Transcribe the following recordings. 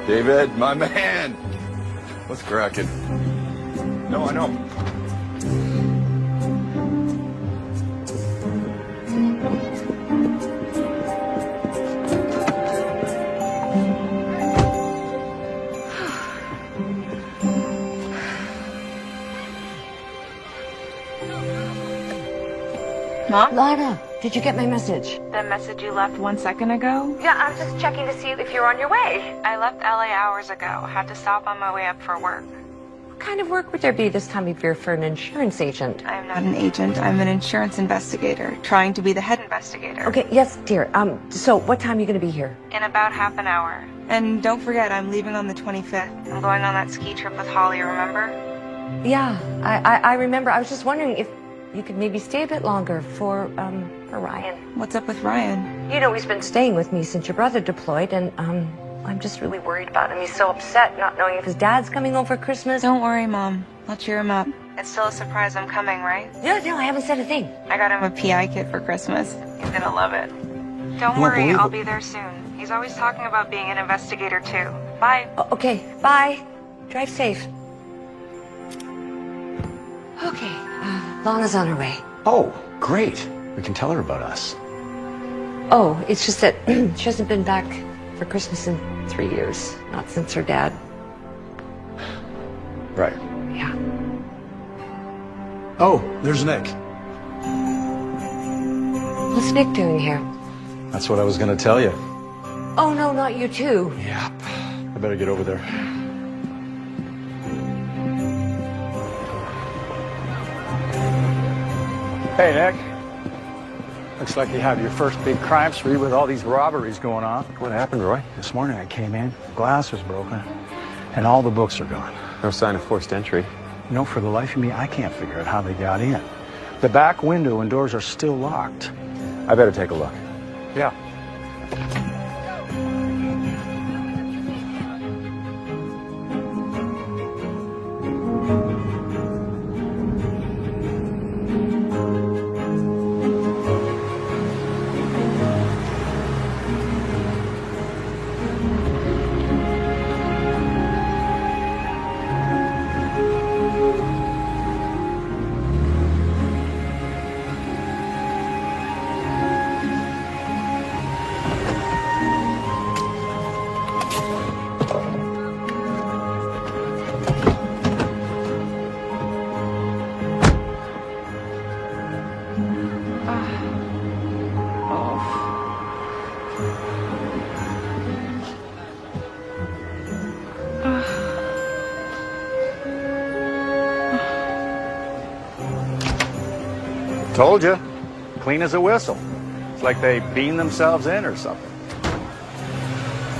David, my man. What's cracking? No, I know. Mom? Lana, did you get my message? The message you left 1 second ago? Yeah, I'm just checking to see if you're on your way. I left LA hours ago. Had to stop on my way up for work. What kind of work would there be this time of year for an insurance agent? I'm not an agent. I'm an insurance investigator, trying to be the head investigator. Okay, yes, dear. So what time are you going to be here? In about half an hour. And don't forget, I'm leaving on the 25th. I'm going on that ski trip with Holly, remember? Yeah, I remember. I was just wondering if you could maybe stay a bit longer for Ryan. What's up with Ryan? You know, he's been staying with me since your brother deployed, and I'm just really worried about him. He's so upset not knowing if his dad's coming home for Christmas. Don't worry, Mom. I'll cheer him up. It's still a surprise I'm coming, right? No, I haven't said a thing. I got him a PI kit for Christmas. He's gonna love it. Don't worry, I'll be there soon. He's always talking about being an investigator, too. Bye. Okay, bye. Drive safe. Okay, Lana's on her way. Oh, great. We can tell her about us. Oh, it's just that she hasn't been back for Christmas in 3 years. Not since her dad. Right. Yeah. Oh, there's Nick. What's Nick doing here? That's what I was going to tell you. Oh, no, not you too. Yep. I better get over there. Hey, Nick. Looks like you have your first big crime spree with all these robberies going on. What happened, Roy? This morning I came in, glass was broken, and all the books are gone. No sign of forced entry. You know, for the life of me, I can't figure out how they got in. The back window and doors are still locked. I better take a look. Yeah. Told you. Clean as a whistle. It's like they beamed themselves in or something.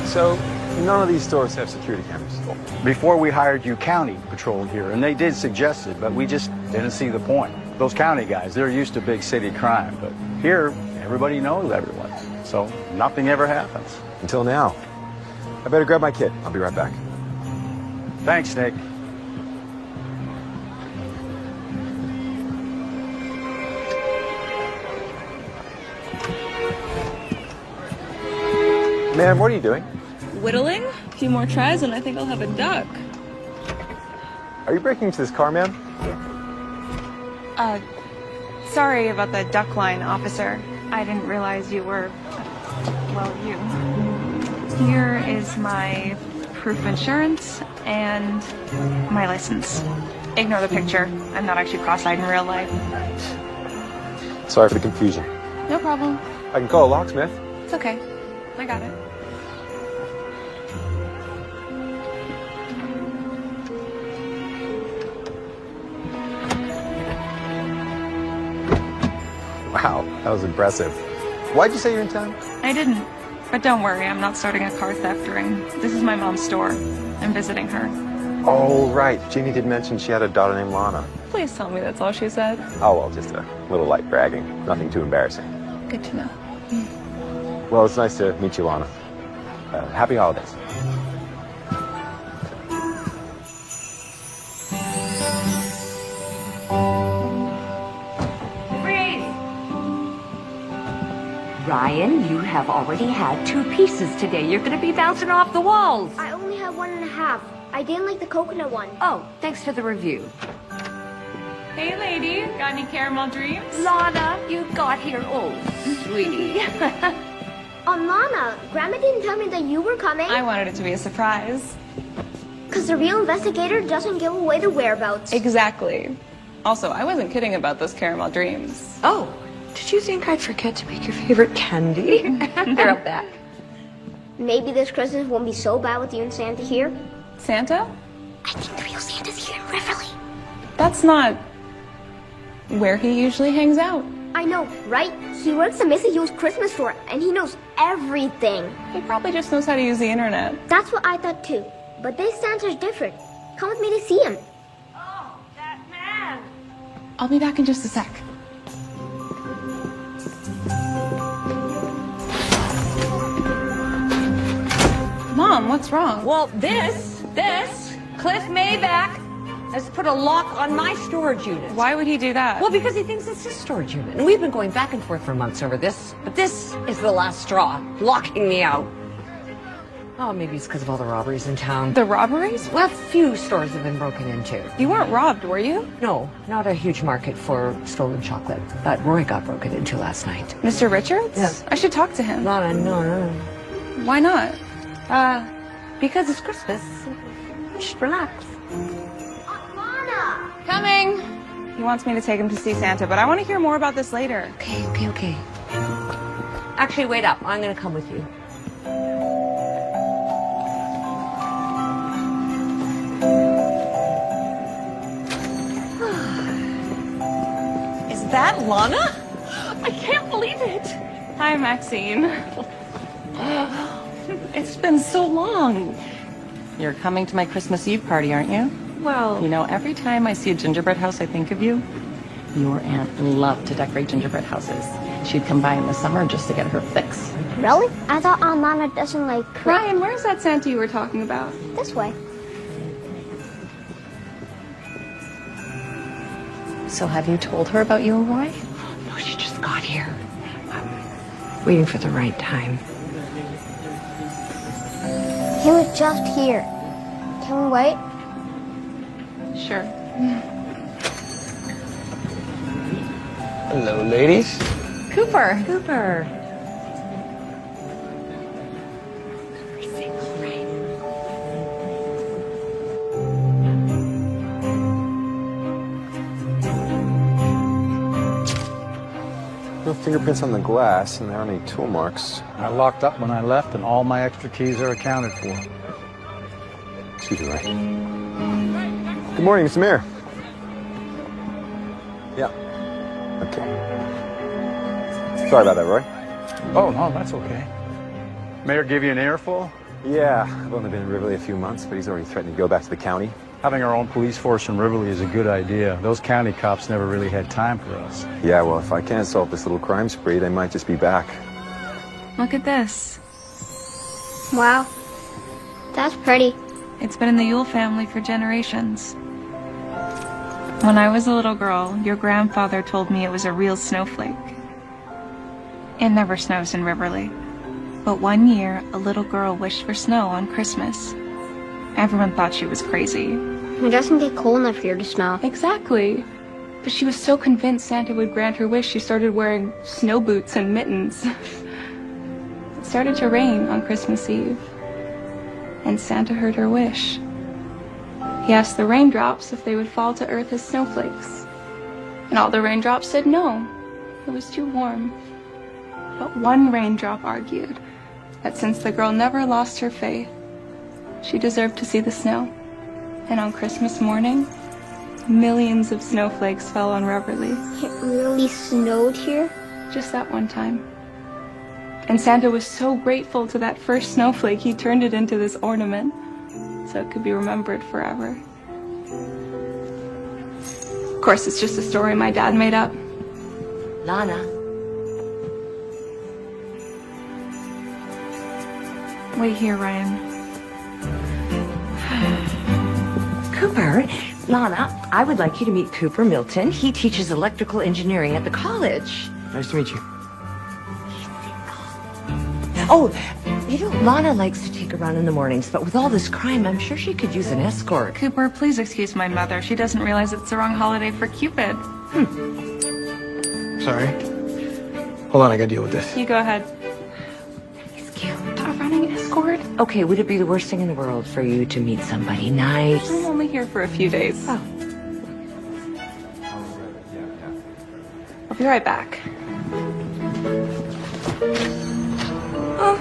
So, none of these stores have security cameras. Before we hired you, county patrolled here, and they did suggest it, but we just didn't see the point. Those county guys, they're used to big city crime, but here, everybody knows everyone. So, nothing ever happens. Until now. I better grab my kit. I'll be right back. Thanks, Nick. Ma'am, what are you doing? Whittling? A few more tries and I think I'll have a duck. Are you breaking into this car, ma'am? Sorry about the duck line, officer. I didn't realize you were, well, you. Here is my proof of insurance and my license. Ignore the picture. I'm not actually cross-eyed in real life. Sorry for the confusion. No problem. I can call a locksmith. It's okay. I got it. Wow, that was impressive. Why'd you say you're in town? I didn't. But don't worry, I'm not starting a car theft ring. This is my mom's store. I'm visiting her. Oh, right. Jeannie did mention she had a daughter named Lana. Please tell me that's all she said. Oh, well, just a little light bragging. Nothing too embarrassing. Good to know. Well, it's nice to meet you, Lana. Happy holidays. Ryan, you have already had 2 pieces today. You're going to be bouncing off the walls. I only had 1.5. I didn't like the coconut one. Oh, thanks for the review. Hey, lady. Got any caramel dreams? Lana, you got here. Oh, sweetie. Lana, Grandma didn't tell me that you were coming. I wanted it to be a surprise. Because the real investigator doesn't give away the whereabouts. Exactly. Also, I wasn't kidding about those caramel dreams. Oh, did you think I'd forget to make your favorite candy? They're up back. Maybe this Christmas won't be so bad with you and Santa here. Santa? I think the real Santa's here in Riverly. That's not where he usually hangs out. I know, right? He works at Mrs. Yule's Christmas store, and he knows everything. He probably just knows how to use the internet. That's what I thought too. But this Santa's different. Come with me to see him. Oh, that man. I'll be back in just a sec. Mom, what's wrong? Well, Cliff Mayback has put a lock on my storage unit. Why would he do that? Well, because he thinks it's his storage unit. And we've been going back and forth for months over this. But this is the last straw, locking me out. Oh, maybe it's because of all the robberies in town. The robberies? Well, a few stores have been broken into. You weren't robbed, were you? No, not a huge market for stolen chocolate. But Roy got broken into last night. Mr. Richards? Yeah. I should talk to him. No. Why not? Because it's Christmas. Just relax. Lana! Coming! He wants me to take him to see Santa, but I want to hear more about this later. Okay. Actually, wait up. I'm going to come with you. Is that Lana? I can't believe it. Hi, Maxine. It's been so long. You're coming to my Christmas Eve party, aren't you? Well, You know, every time I see a gingerbread house, I think of you. Your aunt loved to decorate gingerbread houses. She'd come by in the summer just to get her fix. Really? I thought Aunt Lana doesn't like Ryan, where's that Santa you were talking about? this way. So have you told her about you and Roy? no, she just got here. I'm waiting for the right time. He was just here. Can we wait? Sure. Hello, ladies. Cooper. No fingerprints on the glass, and there aren't any tool marks. I locked up when I left, and all my extra keys are accounted for. Excuse me, Ray. Good morning, Mr. Mayor. Yeah. Okay. Sorry about that, Roy. Oh, no, that's okay. Mayor give you an earful? Yeah, I've only been in Riverly a few months, but he's already threatened to go back to the county. Having our own police force in Riverly is a good idea. Those county cops never really had time for us. Yeah, well, if I can't solve this little crime spree, they might just be back. Look at this. Wow. That's pretty. It's been in the Yule family for generations. When I was a little girl, your grandfather told me it was a real snowflake. It never snows in Riverly. But one year, a little girl wished for snow on Christmas. Everyone thought she was crazy. It doesn't get cold enough here to snow. Exactly. But she was so convinced Santa would grant her wish, she started wearing snow boots and mittens. It started to rain on Christmas Eve. And Santa heard her wish. He asked the raindrops if they would fall to earth as snowflakes. And all the raindrops said no. It was too warm. But one raindrop argued that since the girl never lost her faith, she deserved to see the snow. And on Christmas morning, millions of snowflakes fell on Reverly. It really snowed here? Just that one time. And Santa was so grateful to that first snowflake, he turned it into this ornament so it could be remembered forever. Of course, it's just a story my dad made up. Lana. Wait here, Ryan. Cooper, Lana, I would like you to meet Cooper Milton. He teaches electrical engineering at the college. Nice to meet you. Oh, Lana likes to take a run in the mornings, but with all this crime, I'm sure she could use an escort. Cooper, please excuse my mother. She doesn't realize it's the wrong holiday for Cupid. Sorry. Hold on, I gotta deal with this. You go ahead. It's cute. A running escort? Okay, would it be the worst thing in the world for you to meet somebody nice? I'm only here for a few days. Oh. I'll be right back. Oh,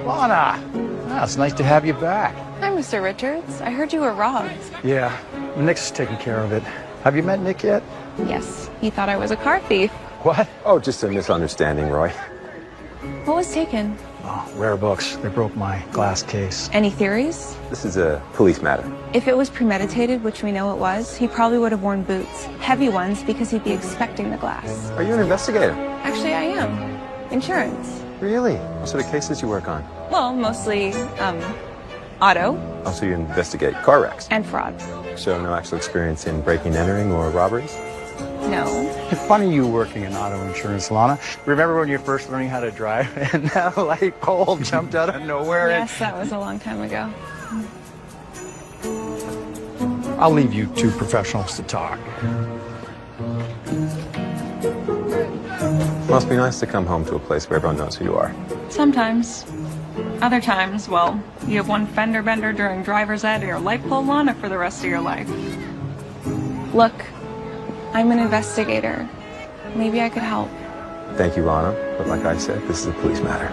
well. Lana, it's nice to have you back. Hi, Mr. Richards. I heard you were robbed. Yeah, Nick's taking care of it. Have you met Nick yet? Yes, he thought I was a car thief. What? Oh, just a misunderstanding, Roy. What was taken? Oh, rare books. They broke my glass case. Any theories? This is a police matter. If it was premeditated, which we know it was, he probably would have worn boots. Heavy ones, because he'd be expecting the glass. Are you an investigator? Actually, I am. Insurance. Really? What sort of cases you work on? Well, mostly, auto Oh, so you investigate car wrecks. and fraud. So no actual experience in breaking and entering or robberies? No. It's funny you working in auto insurance, Lana. Remember when you first learning how to drive and that light pole jumped out of nowhere? Yes, that was a long time ago. I'll leave you two professionals to talk. Must be nice to come home to a place where everyone knows who you are. Sometimes. Other times, well, you have one fender bender during driver's ed and your light pole Lana for the rest of your life. Look, I'm an investigator. Maybe I could help. Thank you, Lana. But like I said, this is a police matter.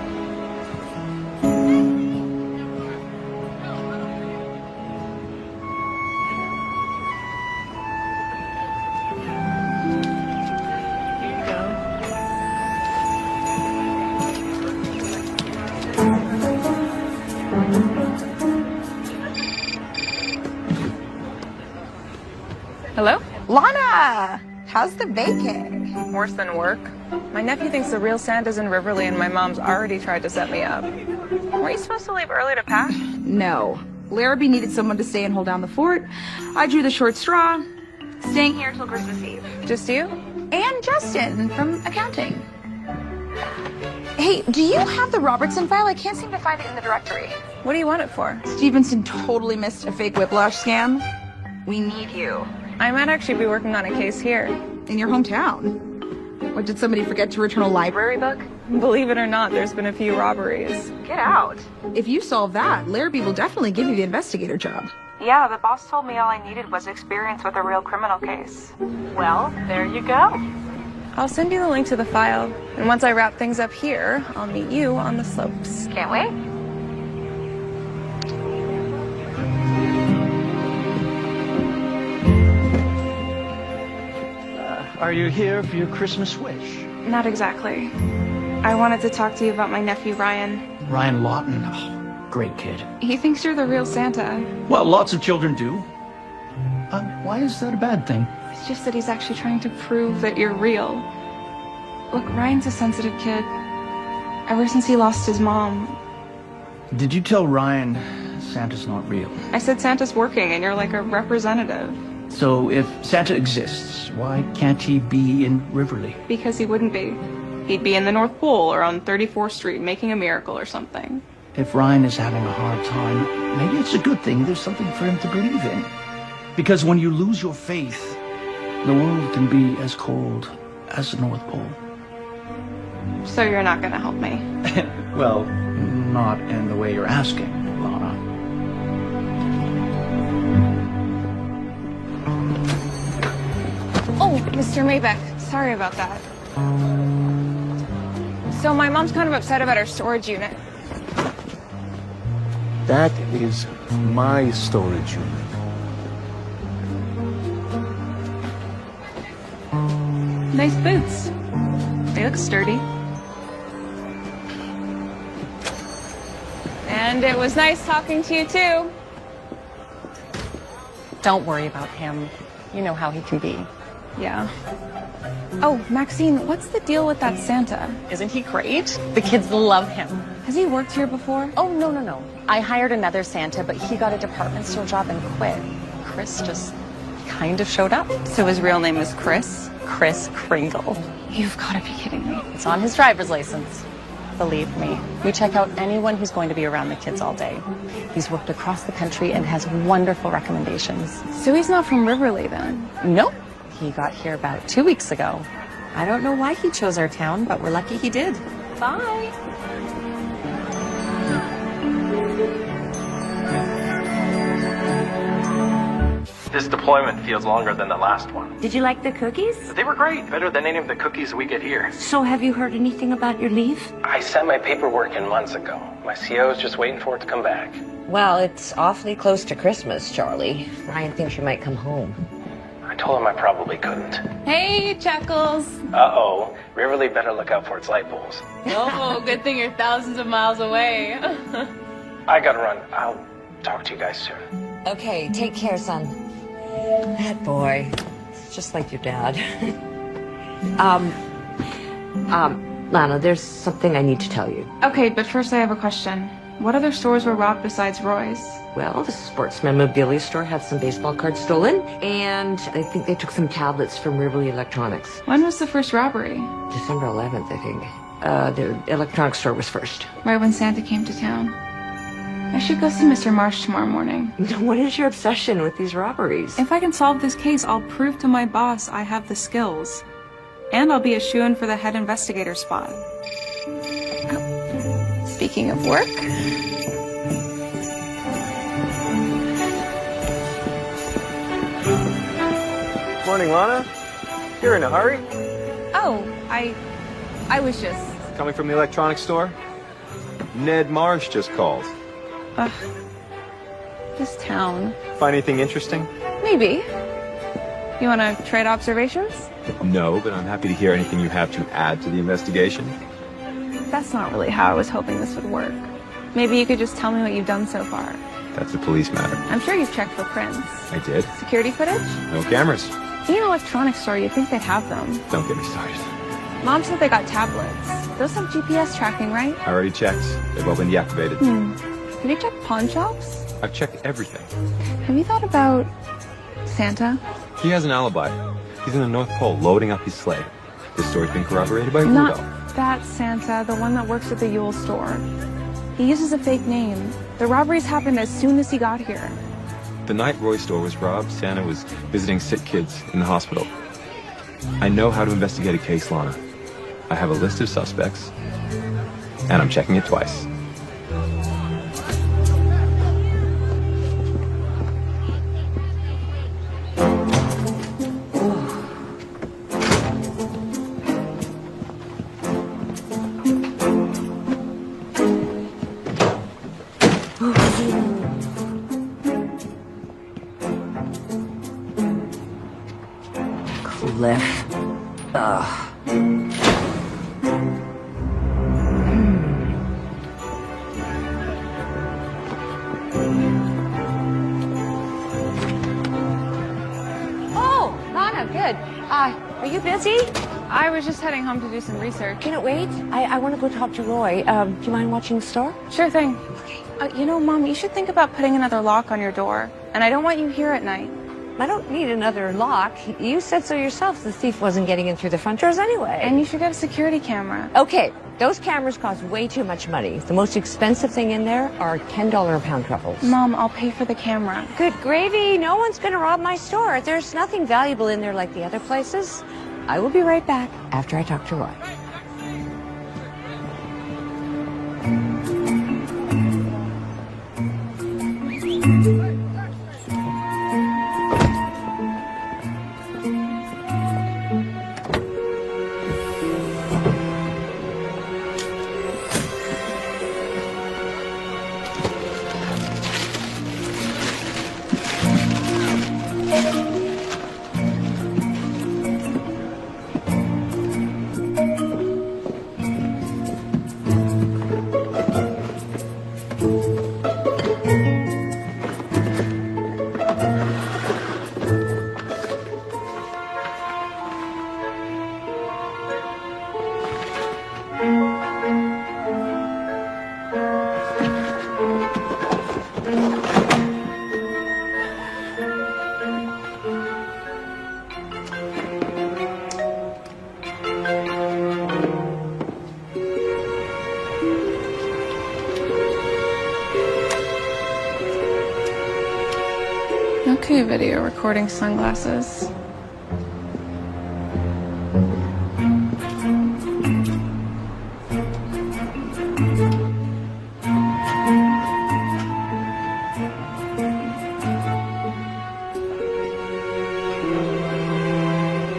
Hello? Lana, how's the vacay? Worse than work. My nephew thinks the real Santa's in Riverly and my mom's already tried to set me up. Were you supposed to leave early to pack? No. Larrabee needed someone to stay and hold down the fort. I drew the short straw, staying here till Christmas Eve. Just you? And Justin from accounting. Hey, do you have the Robertson file? I can't seem to find it in the directory. What do you want it for? Stevenson totally missed a fake whiplash scam. We need you. I might actually be working on a case here. In your hometown. Or did somebody forget to return a library book? Believe it or not, there's been a few robberies. Get out. If you solve that, Larrabee will definitely give you the investigator job. Yeah, the boss told me all I needed was experience with a real criminal case. Well, there you go. I'll send you the link to the file, and once I wrap things up here, I'll meet you on the slopes. Can't wait. Are you here for your Christmas wish? Not exactly. I wanted to talk to you about my nephew, Ryan. Ryan Lawton, oh, great kid. He thinks you're the real Santa. Well, lots of children do. Why is that a bad thing? It's just that he's actually trying to prove that you're real. Look, Ryan's a sensitive kid. Ever since he lost his mom. Did you tell Ryan Santa's not real? I said Santa's working and you're like a representative. So if Santa exists, why can't he be in Riverly? Because he wouldn't be. He'd be in the North Pole or on 34th Street making a miracle or something. If Ryan is having a hard time, maybe it's a good thing there's something for him to believe in. Because when you lose your faith, the world can be as cold as the North Pole. So you're not gonna help me? Well, not in the way you're asking, Lana. Oh, Mr. Maybeck, sorry about that. So my mom's kind of upset about our storage unit. That is my storage unit. Nice boots. They look sturdy. And it was nice talking to you too. Don't worry about him. You know how he can be. Yeah. Oh, Maxine, what's the deal with that Santa? Isn't he great? The kids love him. Has he worked here before? Oh, no. I hired another Santa, but he got a department store job and quit. Chris just kind of showed up. So his real name is Chris? Chris Kringle. You've got to be kidding me. It's on his driver's license. Believe me, we check out anyone who's going to be around the kids all day. He's worked across the country and has wonderful recommendations. So he's not from Riverly then? Nope. He got here about 2 weeks ago. I don't know why he chose our town, but we're lucky he did. Bye. This deployment feels longer than the last one. Did you like the cookies? They were great, better than any of the cookies we get here. So have you heard anything about your leave? I sent my paperwork in months ago. My CO is just waiting for it to come back. Well, it's awfully close to Christmas, Charlie. Ryan thinks you might come home. I told him I probably couldn't. Hey, Chuckles. Uh-oh. Riverly better look out for its light poles. Oh, good thing you're thousands of miles away. I gotta run. I'll talk to you guys soon. Okay, take care, son. That boy. It's just like your dad. Lana, there's something I need to tell you. Okay, but first I have a question. What other stores were robbed besides Roy's? Well, the sports memorabilia store had some baseball cards stolen, and I think they took some tablets from Riverly Electronics. When was the first robbery? December 11th, I think. The electronics store was first. Right when Santa came to town. I should go see Mr. Marsh tomorrow morning. What is your obsession with these robberies? If I can solve this case, I'll prove to my boss I have the skills. And I'll be a shoo-in for the head investigator spot. Oh. Speaking of work... Morning, Lana. You're in a hurry? Oh, I was just... Coming from the electronics store? Ned Marsh just called. Ugh. This town. Find anything interesting? Maybe. You want to trade observations? No, but I'm happy to hear anything you have to add to the investigation. That's not really how I was hoping this would work. Maybe you could just tell me what you've done so far. That's a police matter. I'm sure you've checked for prints. I did. Security footage? No cameras. In an electronics store, you'd think they'd have them. Don't get me started. Mom said they got tablets. Those have GPS tracking, right? I already checked. They've all been deactivated. Have you checked pawn shops? I've checked everything. Have you thought about Santa? He has an alibi. He's in the North Pole loading up his sleigh. This story's been corroborated by Not Rudolph. that Santa, the one that works at the Yule store. He uses a fake name. The robberies happened as soon as he got here. The night Roy's store was robbed, Santa was visiting sick kids in the hospital. I know how to investigate a case, Lana. I have a list of suspects, and I'm checking it twice. Cliff. Ugh. Oh, Lana, good. Are you busy? I was just heading home to do some research. Can it wait? I want to go talk to Roy. Do you mind watching the store? Sure thing. You know, Mom, you should think about putting another lock on your door. And I don't want you here at night. I don't need another lock. You said so yourself. The thief wasn't getting in through the front doors anyway. And you should get a security camera. Okay, those cameras cost way too much money. The most expensive thing in there are $10 a pound truffles. Mom, I'll pay for the camera. Good gravy. No one's going to rob my store. There's nothing valuable in there like the other places. I will be right back after I talk to Roy. Okay, video recording sunglasses.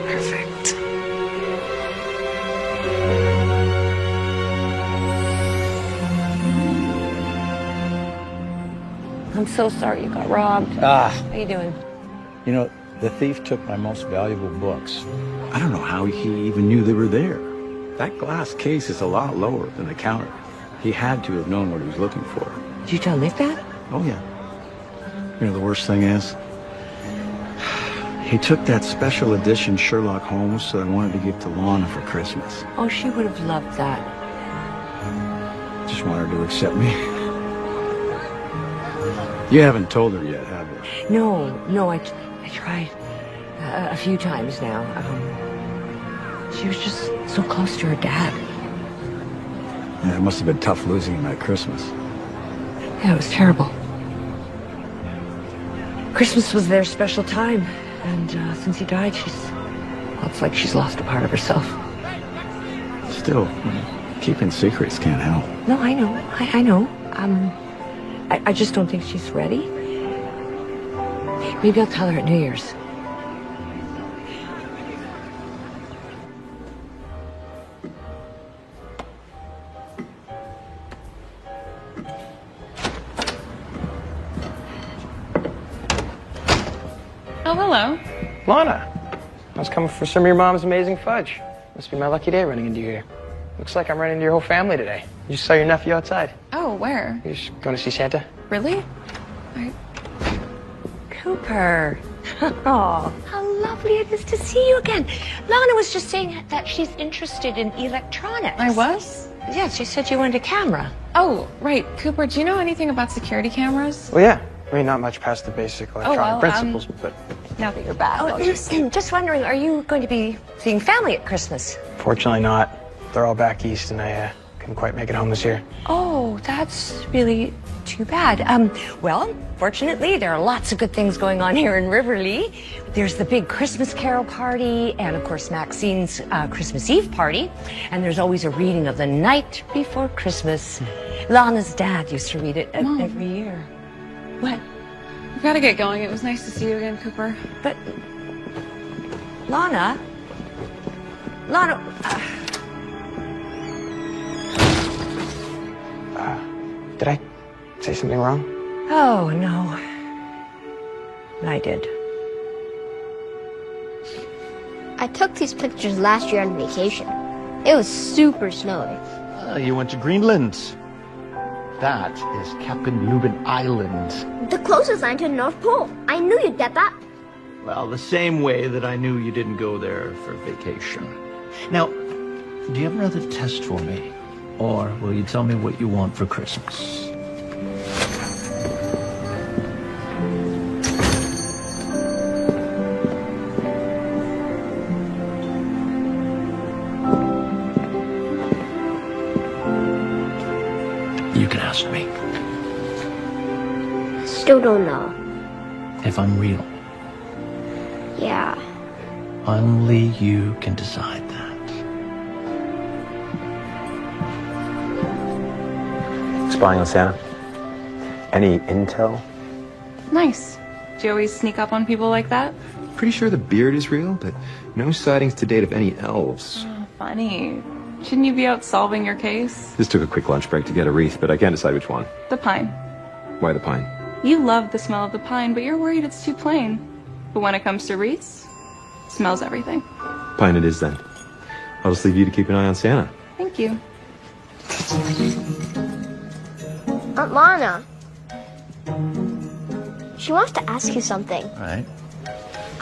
Perfect. I'm so sorry you got robbed. Ah, How you doing? you know, the thief took my most valuable books. I don't know how he even knew they were there. That glass case is a lot lower than the counter. He had to have known what he was looking for. Did you tell Nick that? Oh, yeah. You know, the worst thing is, he took that special edition Sherlock Holmes that I wanted to give to Lana for Christmas. Oh, she would have loved that. Just wanted her to accept me. You haven't told her yet, have you? No, I tried a few times now. She was just so close to her dad. Yeah, it must have been tough losing him at Christmas. Yeah, it was terrible. Christmas was their special time, and since he died, it's like she's lost a part of herself. Still, keeping secrets can't help. No, I know. I know. I just don't think she's ready. Maybe I'll tell her at New Year's. Oh, hello. Lana, I was coming for some of your mom's amazing fudge. Must be my lucky day running into you here. Looks like I'm running into your whole family today. You just saw your nephew outside. Oh, where? You just going to see Santa? Really? Cooper. Oh, how lovely it is to see you again. Lana was just saying that she's interested in electronics. I was? Yeah, she said you wanted a camera. Oh, right. Cooper, do you know anything about security cameras? Well, yeah. I mean, not much past the basic electronic well, principles, but Now that you're back, Oh, I'll just... just wondering, are you going to be seeing family at Christmas? fortunately not. They're all back east, and I couldn't quite make it home this year. Oh, that's really too bad. Well, fortunately, there are lots of good things going on here in Riverly. There's the big Christmas Carol party, and of course, Maxine's Christmas Eve party. And there's always a reading of The Night Before Christmas. Lana's dad used to read it every year. What? I've got to get going. It was nice to see you again, Cooper. But, Lana, Did I say something wrong? oh no, I did. I took these pictures last year on vacation. It was super snowy. You went to Greenland. That is Captain Lubin Island. The closest line to the North Pole. I knew you'd get that. Well, the same way that I knew you didn't go there for vacation. Now, do you have another test for me? Or will you tell me what you want for Christmas? You can ask me. Still don't know. If I'm real. Yeah. Only you can decide that. Spying on Santa? Any intel? Nice. Do you always sneak up on people like that? Pretty sure the beard is real, but no sightings to date of any elves. Oh, funny. Shouldn't you be out solving your case? Just took a quick lunch break to get a wreath, but I can't decide which one. The pine. Why the pine? You love the smell of the pine, but you're worried it's too plain. But when it comes to wreaths, it smells everything. Pine it is then. I'll just leave you to keep an eye on Santa. Thank you. Aunt Lana. She wants to ask you something. All right.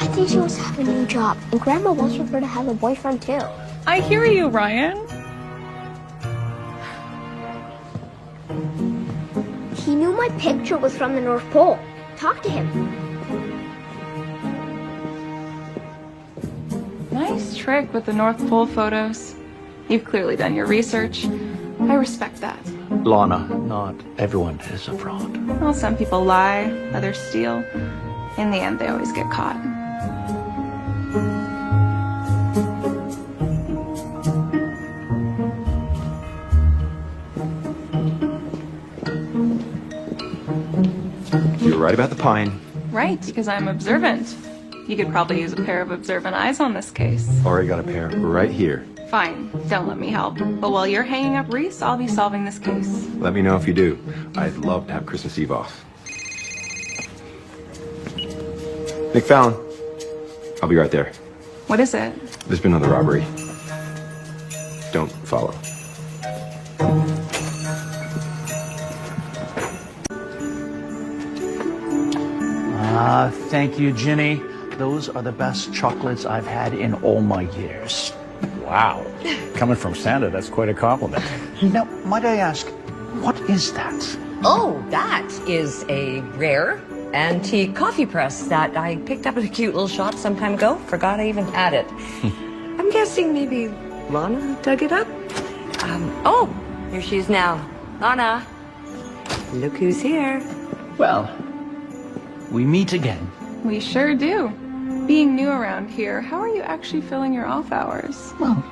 I think she wants to have a new job, and Grandma wants her to have a boyfriend too. I hear you, Ryan. He knew my picture was from the North Pole. Talk to him. Nice trick with the North Pole photos. You've clearly done your research. I respect that. Lana, not everyone is a fraud. Well, some people lie, others steal. In the end, they always get caught. You're right about the pine. Right, because I'm observant. You could probably use a pair of observant eyes on this case. Already got a pair right here. Fine, don't let me help. But while you're hanging up Reese, I'll be solving this case. Let me know if you do. I'd love to have Christmas Eve off. Nick Fallon. I'll be right there. What is it? There's been another robbery. Don't follow. Thank you, Ginny. Those are the best chocolates I've had in all my years. Wow. Coming from Santa, that's quite a compliment. Now, might I ask, what is that? Oh, that is a rare antique coffee press that I picked up at a cute little shop some time ago. Forgot I even had it. I'm guessing maybe Lana dug it up? Oh, here she is now. Lana, look who's here. Well, we meet again. We sure do. Being new around here, how are you actually filling your off hours? Well,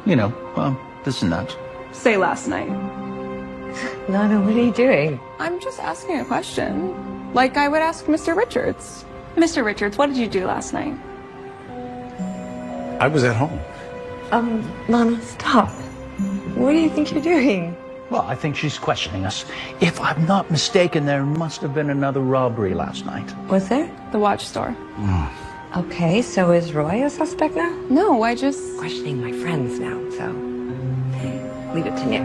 this and that. Say last night. Lana, what are you doing? I'm just asking a question. Like I would ask Mr. Richards. Mr. Richards, what did you do last night? I was at home. Lana, stop. What do you think you're doing? Well, I think she's questioning us. If I'm not mistaken, there must have been another robbery last night. Was there? The watch store. Okay, so is Roy a suspect now? No, I just... Questioning my friends now, so... Leave it to Nick.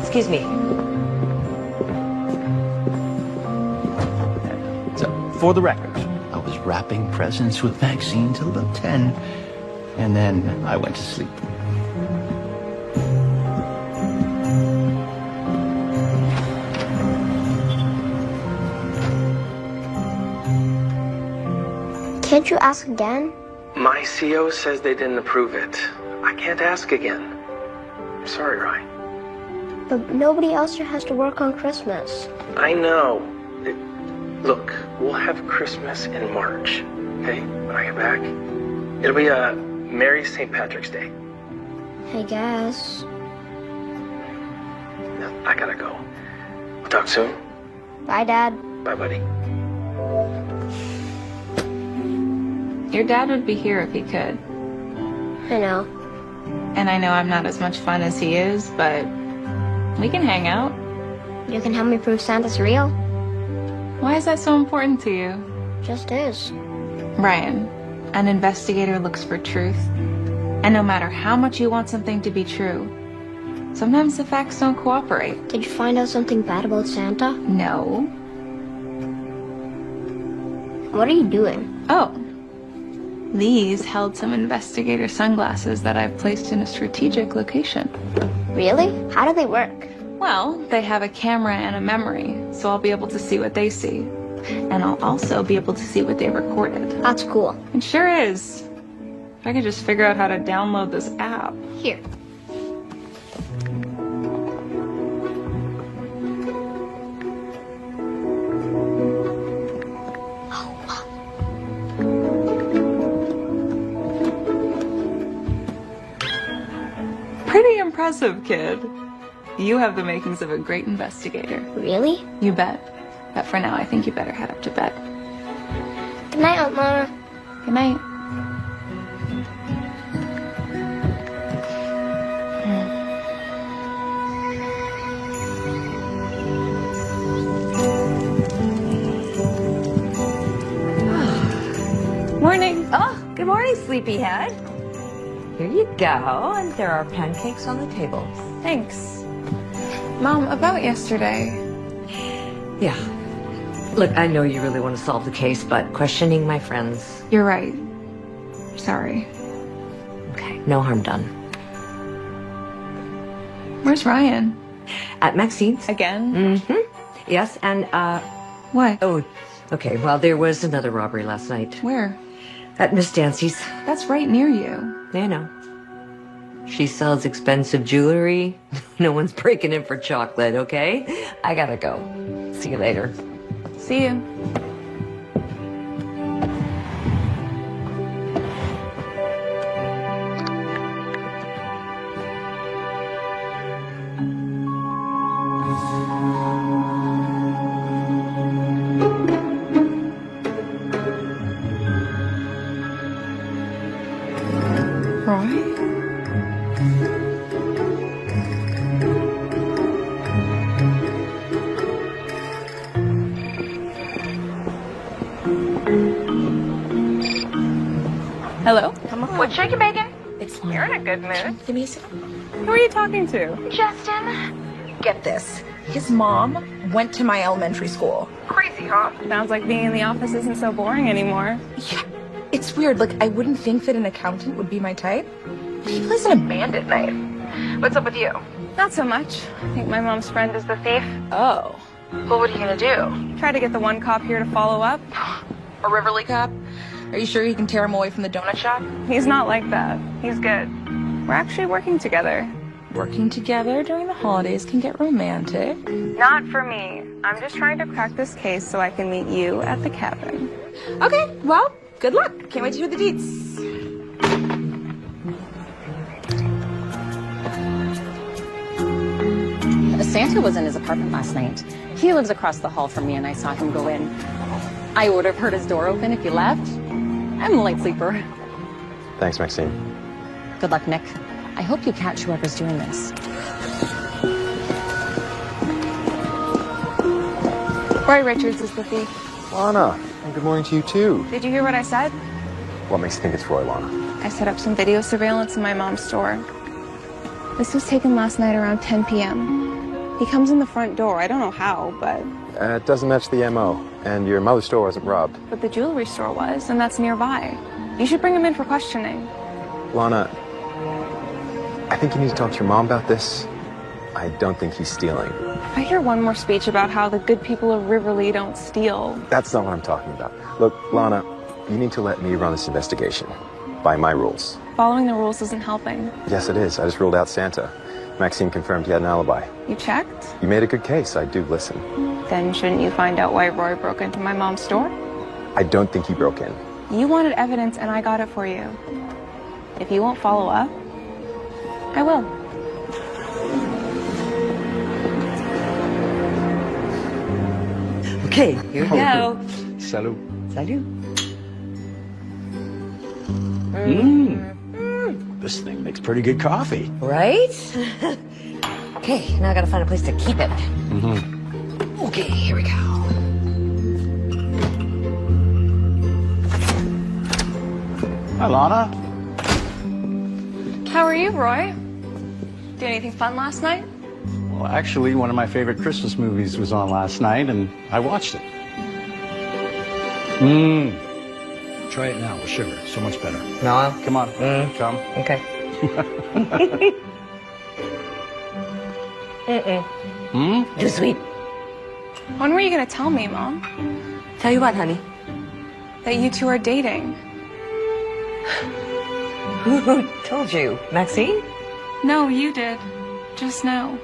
Excuse me. So, for the record, I was wrapping presents with Maxine till about 10, and then I went to sleep. Can't you ask again? My CO says they didn't approve it. I can't ask again. I'm sorry, Ryan. But nobody else here has to work on Christmas. I know. Look, we'll have Christmas in March, okay? When I get back. It'll be a Merry St. Patrick's Day. I guess. Now, I gotta go. We'll talk soon. Bye, Dad. Bye, buddy. Your dad would be here if he could. I know. And I know I'm not as much fun as he is, but we can hang out. You can help me prove Santa's real? Why is that so important to you? Just is. Ryan, an investigator looks for truth. And no matter how much you want something to be true, sometimes the facts don't cooperate. Did you find out something bad about Santa? No. What are you doing? Oh. These held some investigator sunglasses that I've placed in a strategic location. Really? How do they work? Well, they have a camera and a memory, so I'll be able to see what they see. And I'll also be able to see what they recorded. That's cool. It sure is. If I could just figure out how to download this app. Here. Pretty impressive, kid. You have the makings of a great investigator. Really? You bet. But for now, I think you better head up to bed. Good night, Aunt Mona. Good night. Morning. Oh, good morning, sleepyhead. Here you go, and there are pancakes on the table. Thanks. Mom, about yesterday. Yeah. Look, I know you really want to solve the case, but questioning my friends... You're right. Sorry. Okay, no harm done. Where's Ryan? At Maxine's. Again? Mm-hmm. Yes, and, What? Oh, okay, well, there was another robbery last night. Where? At Miss Dancy's. That's right near you. I know. She sells expensive jewelry. No one's breaking in for chocolate, okay? I gotta go. See you later. See you. Hello? Come on. What's shaking bacon? It's You're in a good mood. Give me a second. Who are you talking to? Justin. Get this. His mom went to my elementary school. Crazy, huh? Sounds like being in the office isn't so boring anymore. Yeah. It's weird. Like, I wouldn't think that an accountant would be my type. He plays in a band at night. What's up with you? Not so much. I think my mom's friend is the thief. Oh. Well, what are you gonna do? Try to get the one cop here to follow up. A Riverly cop? Are you sure you can tear him away from the donut shop? He's not like that. He's good. We're actually working together. Working together during the holidays can get romantic. Not for me. I'm just trying to crack this case so I can meet you at the cabin. Okay, well, good luck. Can't wait to hear the deets. Santa was in his apartment last night. He lives across the hall from me, and I saw him go in. I would have heard his door open if he left. I'm a light sleeper. Thanks, Maxine. Good luck, Nick. I hope you catch whoever's doing this. Roy Richards is the thief. Lana, and good morning to you too. Did you hear what I said? What makes you think it's Roy, Lana? I set up some video surveillance in my mom's store. This was taken last night around 10 p.m. He comes in the front door. I don't know how, but... It doesn't match the MO, and your mother's store wasn't robbed. But the jewelry store was, and that's nearby. You should bring him in for questioning. Lana, I think you need to talk to your mom about this. I don't think he's stealing. I hear one more speech about how the good people of Riverly don't steal. That's not what I'm talking about. Look, Lana, you need to let me run this investigation. By my rules. Following the rules isn't helping. Yes, it is. I just ruled out Santa. Maxine confirmed he had an alibi. You checked? You made a good case. I do listen. Then shouldn't you find out why Roy broke into my mom's store? I don't think he broke in. You wanted evidence and I got it for you. If you won't follow up, I will. Okay, here we go. Salut. Salut. This thing makes pretty good coffee. Right? Okay, now I gotta find a place to keep it. Okay, here we go. Hi, Lana. How are you, Roy? Do anything fun last night? Well, actually, one of my favorite Christmas movies was on last night, and I watched it. Try it now with sugar. So much better. No? Come on. Come. Okay. Too sweet. When were you gonna tell me, Mom? Tell you what, honey. That you two are dating? Who told you? Maxine? No, you did. Just now.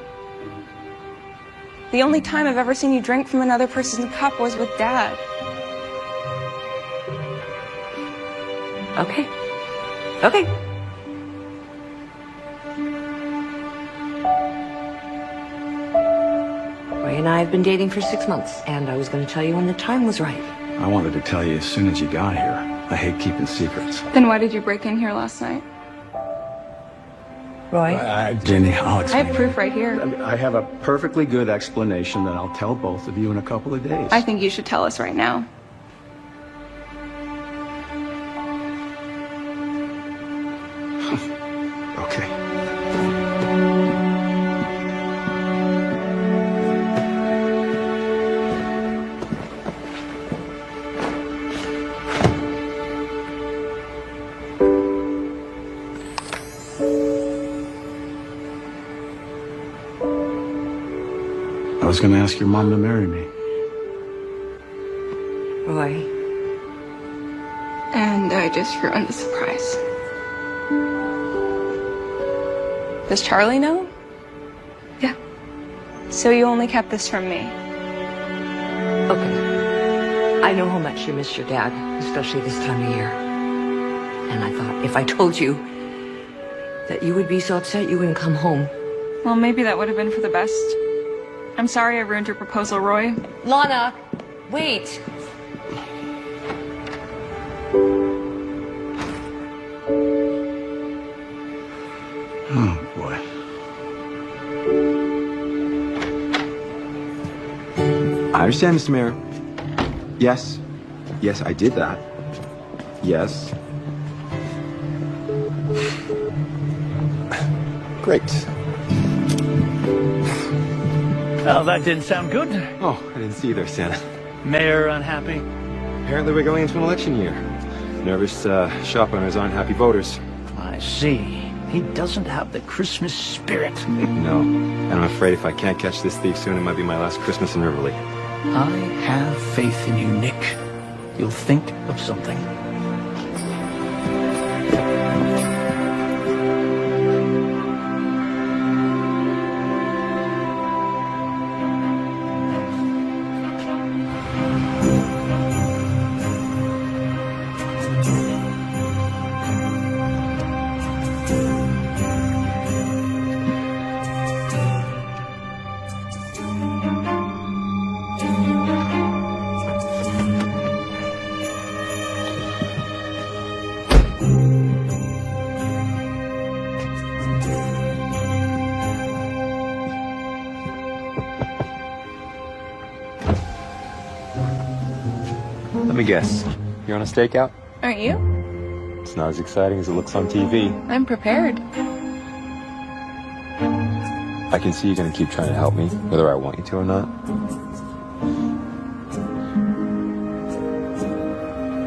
The only time I've ever seen you drink from another person's cup was with Dad. Okay. Okay. Roy and I have been dating for 6 months, and I was going to tell you when the time was right. I wanted to tell you as soon as you got here. I hate keeping secrets. Then why did you break in here last night? Roy? Jenny, I'll I explain. have proof right here. I have a perfectly good explanation that I'll tell both of you in a couple of days. I think you should tell us right now. Okay. I was going to ask your mom to marry me. Roy? And I just ruined the surprise. Does Charlie know? Yeah. So you only kept this from me? Okay. I know how much you miss your dad, especially this time of year. And I thought if I told you that you would be so upset you wouldn't come home. Well, maybe that would have been for the best. I'm sorry I ruined your proposal, Roy. Lana, wait. Oh, boy. I understand, Mr. Mayor. Yes. Yes, I did that. Yes. Great. Well, that didn't sound good. Oh, I didn't see you there, Santa. Mayor unhappy. Apparently we're going into an election year. Nervous shop owners aren't happy voters. I see. He doesn't have the Christmas spirit. No. And I'm afraid if I can't catch this thief soon, it might be my last Christmas in Riverly. I have faith in you, Nick. You'll think of something. Let me guess. You're on a stakeout? Aren't you? It's not as exciting as it looks on TV. I'm prepared. I can see you're going to keep trying to help me, whether I want you to or not.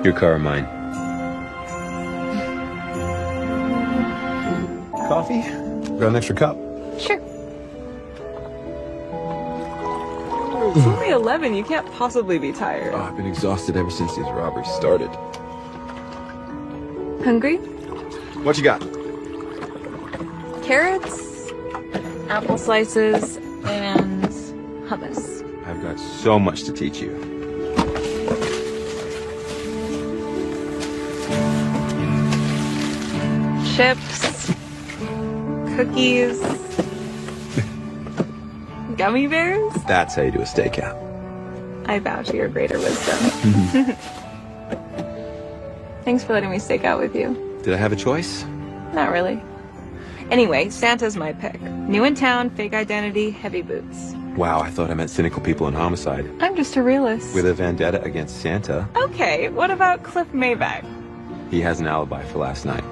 Your car or mine? Coffee? Got an extra cup? Sure. It's only 11. You can't possibly be tired. Oh, I've been exhausted ever since these robberies started. Hungry? What you got? Carrots, apple slices, and hummus. I've got so much to teach you. Chips, cookies, gummy bears. That's how you do a stakeout. I bow to your greater wisdom. Thanks for letting me stake out with you. Did I have a choice? Not really. Anyway, Santa's my pick. New in town, fake identity, heavy boots. Wow, I thought I meant cynical people in homicide. I'm just a realist. With a vendetta against Santa. Okay, what about Cliff Mayback? He has an alibi for last night.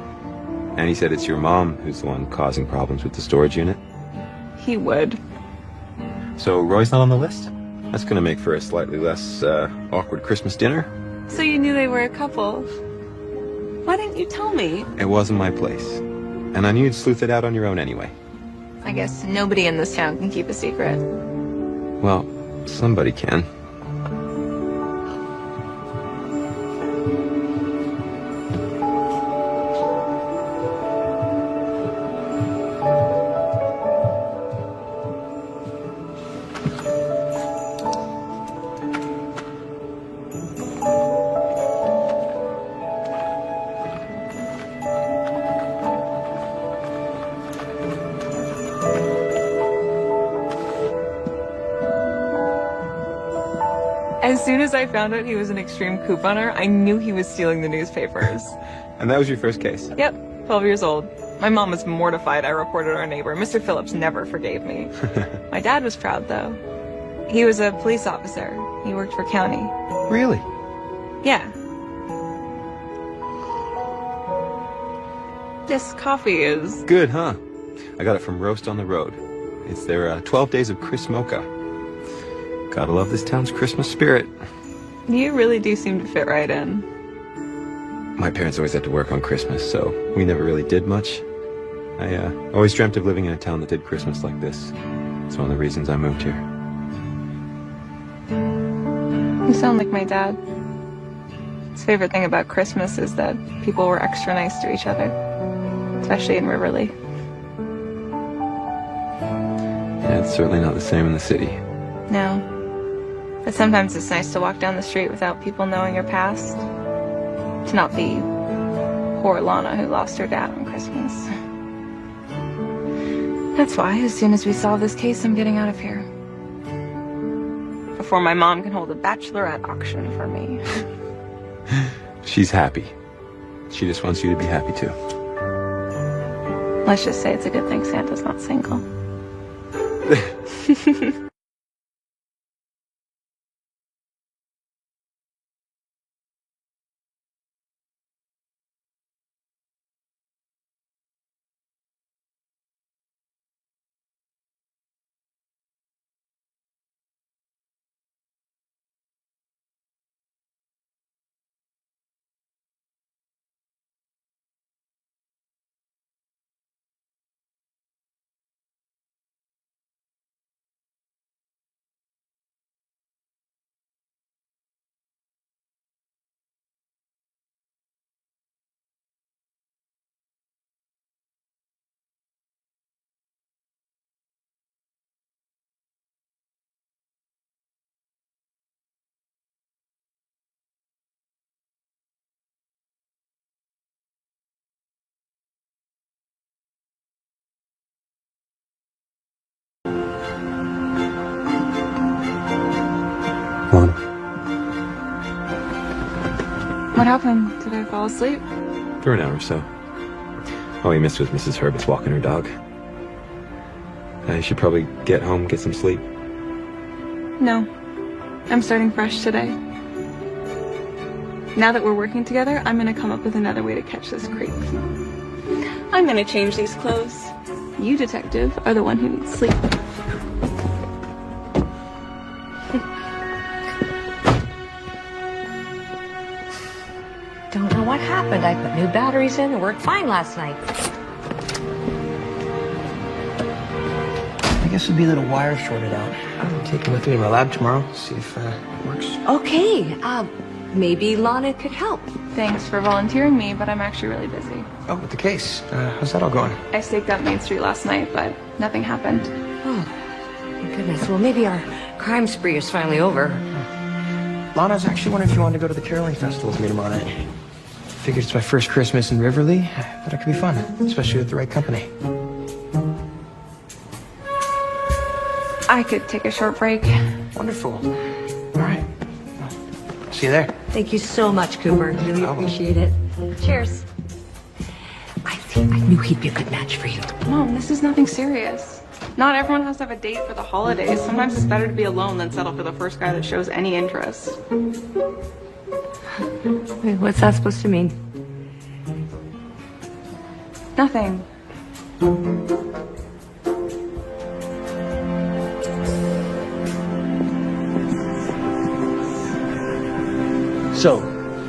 And he said it's your mom who's the one causing problems with the storage unit. He would. So Roy's not on the list? That's gonna make for a slightly less awkward Christmas dinner. So you knew they were a couple. Why didn't you tell me? It wasn't my place. And I knew you'd sleuth it out on your own anyway. I guess nobody in this town can keep a secret. Well, somebody can. As soon as I found out he was an extreme couponer, I knew he was stealing the newspapers. And that was your first case? Yep, 12 years old. My mom was mortified I reported our neighbor. Mr. Phillips never forgave me. My dad was proud, though. He was a police officer. He worked for county. Really? Yeah. This coffee is... Good, huh? I got it from Roast on the Road. It's their 12 days of Chris Mocha. Gotta love this town's Christmas spirit. You really do seem to fit right in. My parents always had to work on Christmas, so we never really did much. I always dreamt of living in a town that did Christmas like this. It's one of the reasons I moved here. You sound like my dad. His favorite thing about Christmas is that people were extra nice to each other, especially in Riverly. Yeah, it's certainly not the same in the city. No. But sometimes it's nice to walk down the street without people knowing your past. To not be poor Lana who lost her dad on Christmas. That's why, as soon as we solve this case, I'm getting out of here. Before my mom can hold a bachelorette auction for me. She's happy. She just wants you to be happy too. Let's just say it's a good thing Santa's not single. What happened? Did I fall asleep? For an hour or so. All we missed was Mrs. Herbert's walking her dog. I should probably get home, get some sleep. No. I'm starting fresh today. Now that we're working together, I'm gonna come up with another way to catch this creep. I'm gonna change these clothes. You, detective, are the one who needs sleep. Don't know what happened. I put new batteries in. It worked fine last night. I guess it'd be that a wire shorted out. I'll take it with me to my lab tomorrow, see if it works. Okay, maybe Lana could help. Thanks for volunteering me, but I'm actually really busy. Oh, with the case. How's that all going? I staked out Main Street last night, but nothing happened. Oh, thank goodness. Well, maybe our crime spree is finally over. Lana's actually wondering if you wanted to go to the Caroling Festival with me tomorrow night. Figured it's my first Christmas in Riverly. Thought it could be fun, especially with the right company. I could take a short break. Wonderful. All right. See you there. Thank you so much, Cooper. Really appreciate it. Cheers. I knew he'd be a good match for you. Mom, this is nothing serious. Not everyone has to have a date for the holidays. Sometimes it's better to be alone than settle for the first guy that shows any interest. Wait, what's that supposed to mean? Nothing. So,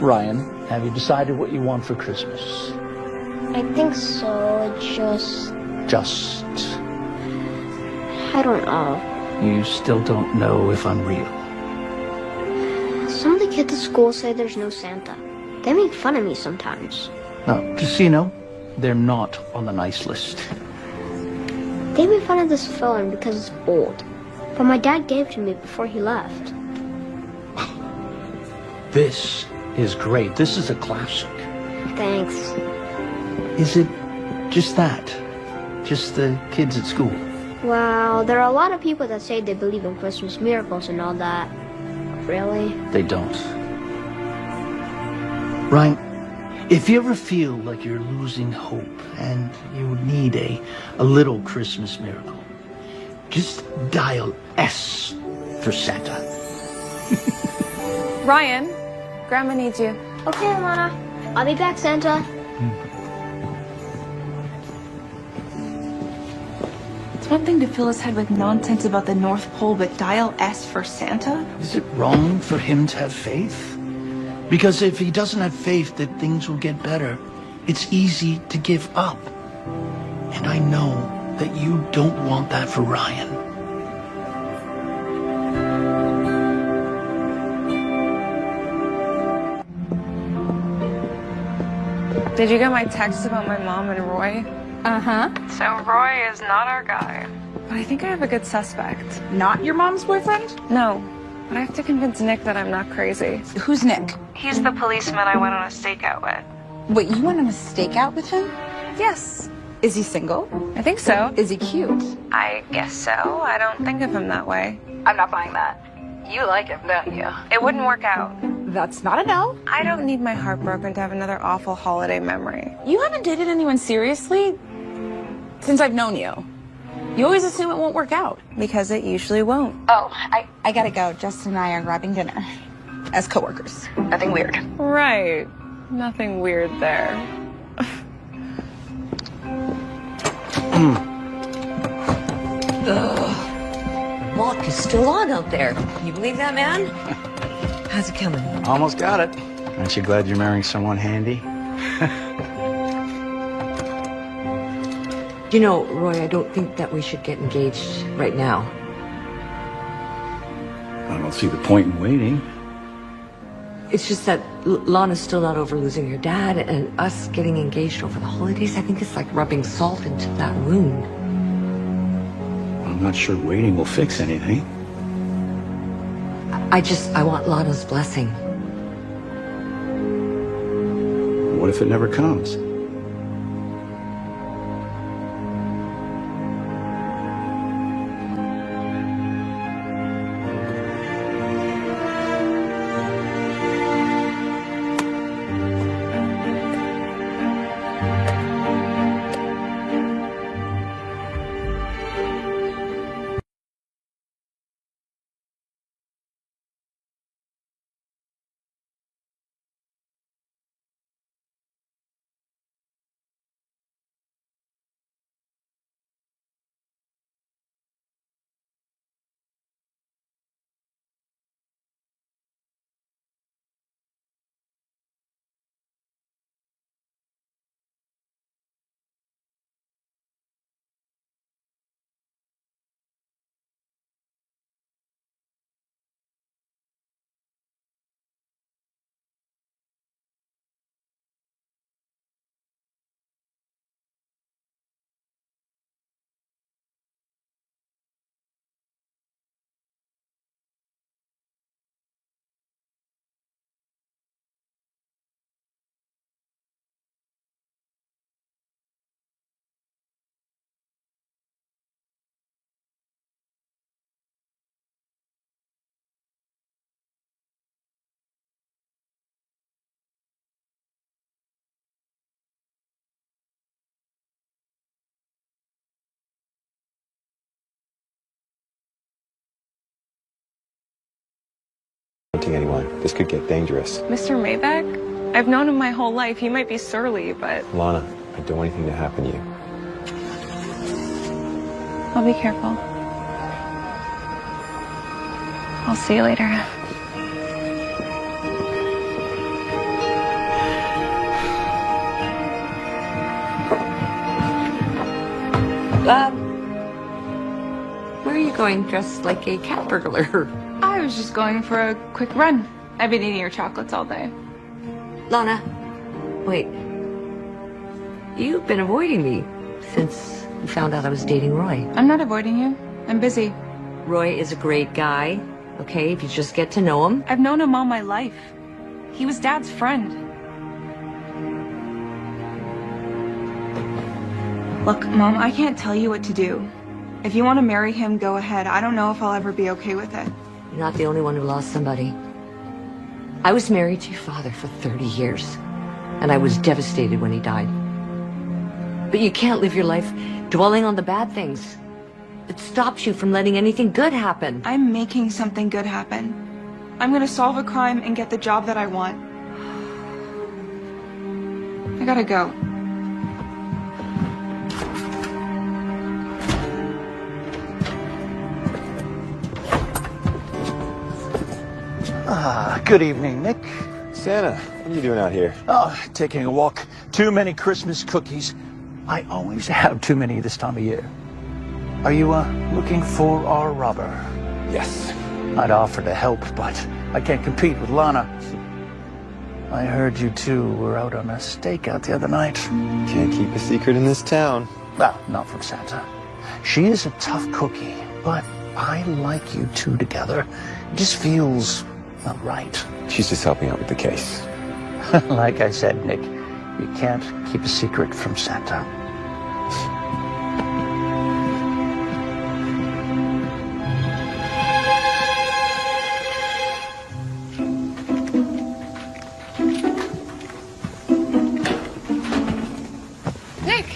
Ryan, have you decided what you want for Christmas? I think so. Just. I don't know. You still don't know if I'm real. Some of the kids at school say there's no Santa. They make fun of me sometimes. No, just so you know, they're not on the nice list. They made fun of this film because it's old. But my dad gave it to me before he left. This is great. This is a classic. Thanks. Is it just that? Just the kids at school? Well, there are a lot of people that say they believe in Christmas miracles and all that. Really? They don't. Ryan, if you ever feel like you're losing hope and you need a little Christmas miracle, just dial S for Santa. Ryan, Grandma needs you. Okay, Lana. I'll be back, Santa. It's one thing to fill his head with nonsense about the North Pole, but dial S for Santa? Is it wrong for him to have faith? Because if he doesn't have faith that things will get better, it's easy to give up. And I know that you don't want that for Ryan. Did you get my text about my mom and Roy? Uh-huh. So Roy is not our guy. But I think I have a good suspect. Not your mom's boyfriend? No, but I have to convince Nick that I'm not crazy. Who's Nick? He's the policeman I went on a stakeout with. Wait, you went on a stakeout with him? Yes. Is he single? I think so. Is he cute? I guess so. I don't think of him that way. I'm not buying that. You like him, don't you? It wouldn't work out. That's not a no. I don't need my heart broken to have another awful holiday memory. You haven't dated anyone seriously since I've known you. You always assume it won't work out. Because it usually won't. Oh, I gotta go. Justin and I are grabbing dinner. As coworkers. Nothing weird. Right. Nothing weird there. Lock is still on out there. Can you believe that, man? How's it coming? Almost got it. Aren't you glad you're marrying someone handy? You know, Roy, I don't think that we should get engaged right now. I don't see the point in waiting. It's just that Lana's still not over losing her dad, and us getting engaged over the holidays, I think it's like rubbing salt into that wound. I'm not sure waiting will fix anything. I want Lana's blessing. What if it never comes? confronting anyone. This could get dangerous. Mr. Maybeck? I've known him my whole life. He might be surly, but... Lana, I don't want anything to happen to you. I'll be careful. I'll see you later. Where are you going dressed like a cat burglar? I was just going for a quick run. I've been eating your chocolates all day. Lana, wait. You've been avoiding me since you found out I was dating Roy. I'm not avoiding you. I'm busy. Roy is a great guy, okay, if you just get to know him. I've known him all my life. He was Dad's friend. Look, Mom, I can't tell you what to do. If you want to marry him, go ahead. I don't know if I'll ever be okay with it. You're not the only one who lost somebody. I was married to your father for 30 years, and I was devastated when he died. But you can't live your life dwelling on the bad things. It stops you from letting anything good happen. I'm making something good happen. I'm gonna solve a crime and get the job that I want. I gotta go. Good evening, Nick. Santa, what are you doing out here? Oh, taking a walk. Too many Christmas cookies. I always have too many this time of year. Are you, looking for our robber? Yes. I'd offer to help, but I can't compete with Lana. I heard you two were out on a stakeout the other night. Can't keep a secret in this town. Well, not from Santa. She is a tough cookie, but I like you two together. It just feels not right. She's just helping out with the case. Like I said, Nick, you can't keep a secret from Santa. Nick,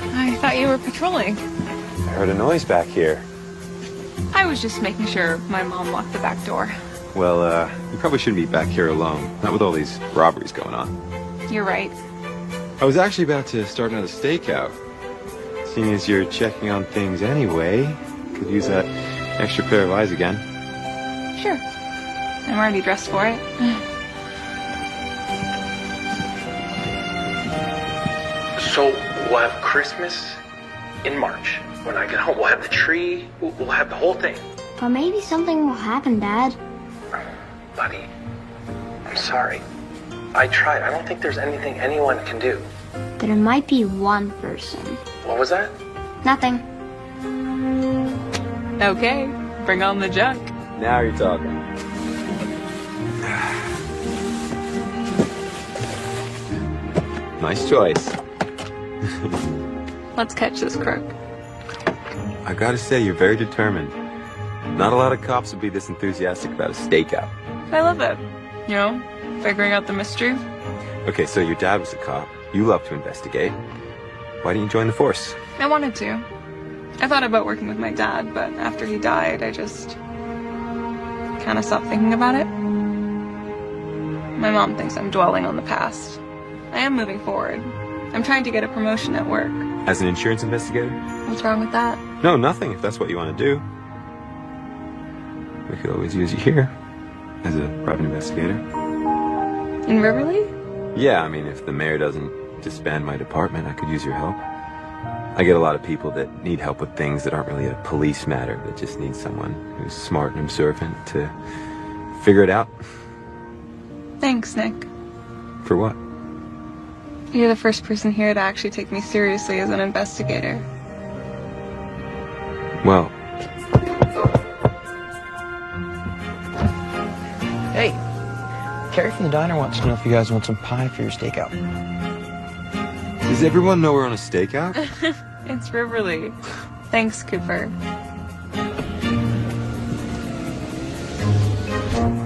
I thought you were patrolling. I heard a noise back here. I was just making sure my mom locked the back door. Well, you probably shouldn't be back here alone. Not with all these robberies going on. You're right. I was actually about to start another stakeout. Seeing as you're checking on things anyway, could use that extra pair of eyes again. Sure. I'm already dressed for it. So we'll have Christmas in March. When I get home, we'll have the tree. We'll have the whole thing. But maybe something will happen, Dad. Buddy, I'm sorry. I tried. I don't think there's anything anyone can do. There might be one person. What was that? Nothing. Okay, bring on the junk. Now you're talking. Nice choice. Let's catch this crook. I gotta say, you're very determined. Not a lot of cops would be this enthusiastic about a stakeout. I love it. You know, figuring out the mystery. Okay, so your dad was a cop. You love to investigate. Why didn't you join the force? I wanted to. I thought about working with my dad, but after he died, I just kind of stopped thinking about it. My mom thinks I'm dwelling on the past. I am moving forward. I'm trying to get a promotion at work. As an insurance investigator? What's wrong with that? No, nothing, if that's what you want to do. We could always use you here as a private investigator. In Riverly? Yeah, I mean, if the mayor doesn't disband my department, I could use your help. I get a lot of people that need help with things that aren't really a police matter, that just need someone who's smart and observant to figure it out. Thanks, Nick. For what? You're the first person here to actually take me seriously as an investigator. Well, Hey, Carrie from the diner wants to know if you guys want some pie for your stakeout. does everyone know we're on a stakeout? It's Riverly. Thanks, Cooper.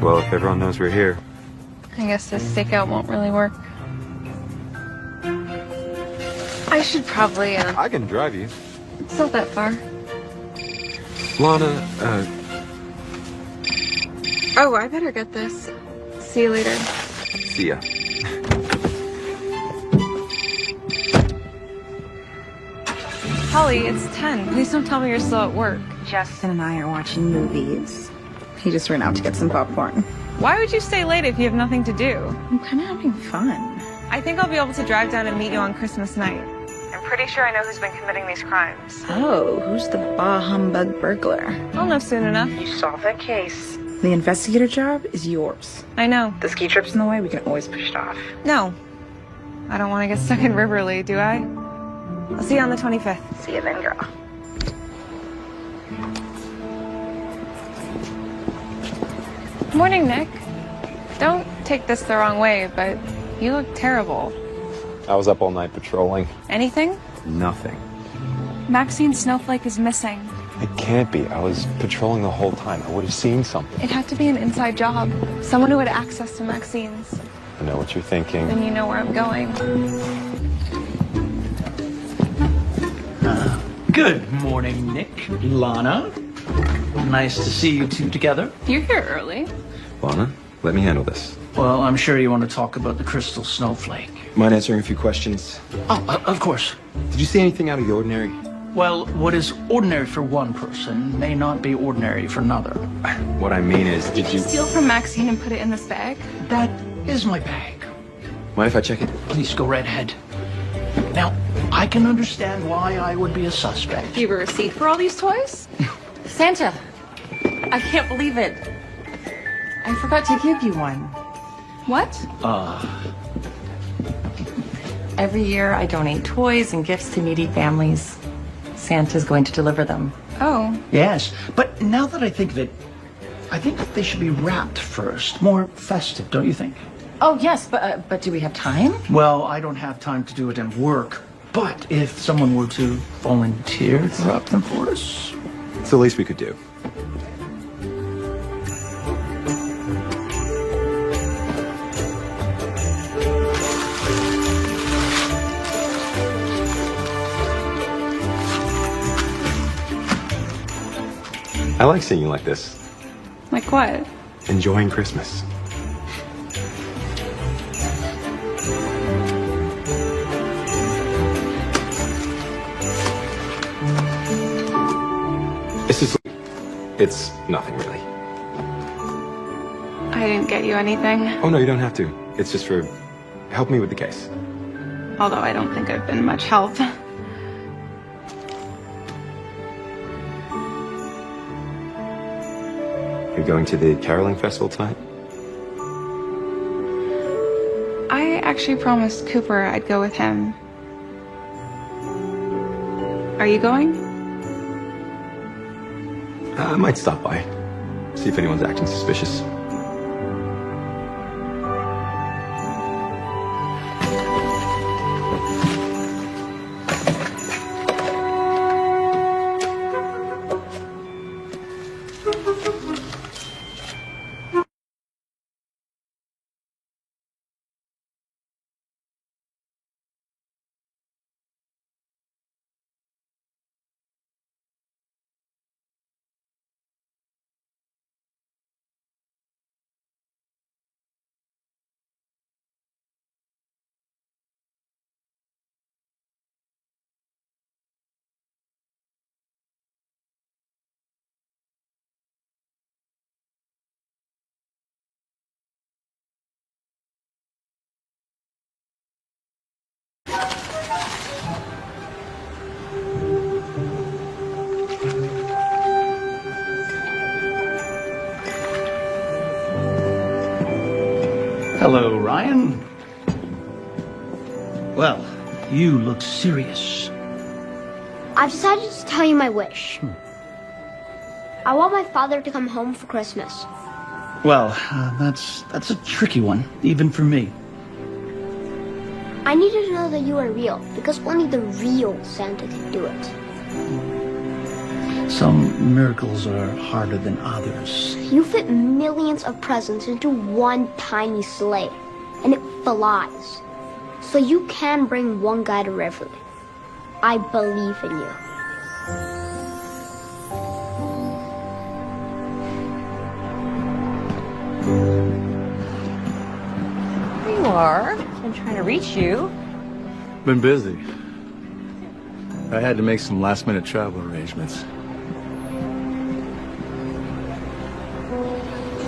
Well, if everyone knows we're here. I guess this stakeout won't really work. I should probably, I can drive you. It's not that far. Lana, Oh, I better get this. See you later. See ya. Holly, it's 10. Please don't tell me you're still at work. Justin and I are watching movies. He just ran out to get some popcorn. Why would you stay late if you have nothing to do? I'm kind of having fun. I think I'll be able to drive down and meet you on Christmas night. I'm pretty sure I know who's been committing these crimes. Oh, who's the bah humbug burglar? I'll know soon enough. You solve that case. The investigator job is yours. I know. The ski trip's in the way, we can always push it off. No. I don't want to get stuck in Riverly, do I? I'll see you on the 25th. See you then, girl. Morning, Nick. Don't take this the wrong way, but you look terrible. I was up all night patrolling. Anything? Nothing. Maxine Snowflake is missing. It can't be. I was patrolling the whole time. I would have seen something. It had to be an inside job. Someone who had access to Maxine's. I know what you're thinking. Then you know where I'm going. Good morning, Nick. Lana. Nice to see you two together. You're here early. Lana, let me handle this. Well, I'm sure you want to talk about the crystal snowflake. Mind answering a few questions? Oh, of course. Did you see anything out of the ordinary? Well, what is ordinary for one person may not be ordinary for another. What I mean is, did you... Steal from Maxine and put it in this bag? That is my bag. Mind if I check it? Please go right ahead. Now, I can understand why I would be a suspect. Do you have a receipt for all these toys? Santa, I can't believe it. I forgot to give you one. What? Every year I donate toys and gifts to needy families. Santa's going to deliver them. Oh. Yes, but now that I think of it, I think they should be wrapped first. More festive, don't you think? Oh, yes, but do we have time? Well, I don't have time to do it in work. But if someone were to volunteer to wrap them for us... It's the least we could do. I like seeing you like this. Like what? Enjoying Christmas. It's nothing really. I didn't get you anything. Oh, no, you don't have to. It's just for help me with the case. Although I don't think I've been much help. You're going to the caroling festival tonight? I actually promised Cooper I'd go with him. Are you going? I might stop by. See if anyone's acting suspicious. Hello, Ryan. Well, you look serious. I've decided to tell you my wish. I want my father to come home for Christmas. Well, that's a tricky one, even for me. I needed to know that you are real, because only the real Santa can do it. Some miracles are harder than others. You fit millions of presents into one tiny sleigh, and it flies. So you can bring one guy to Riverly. I believe in you. are. Been trying to reach you. Been busy. I had to make some last-minute travel arrangements.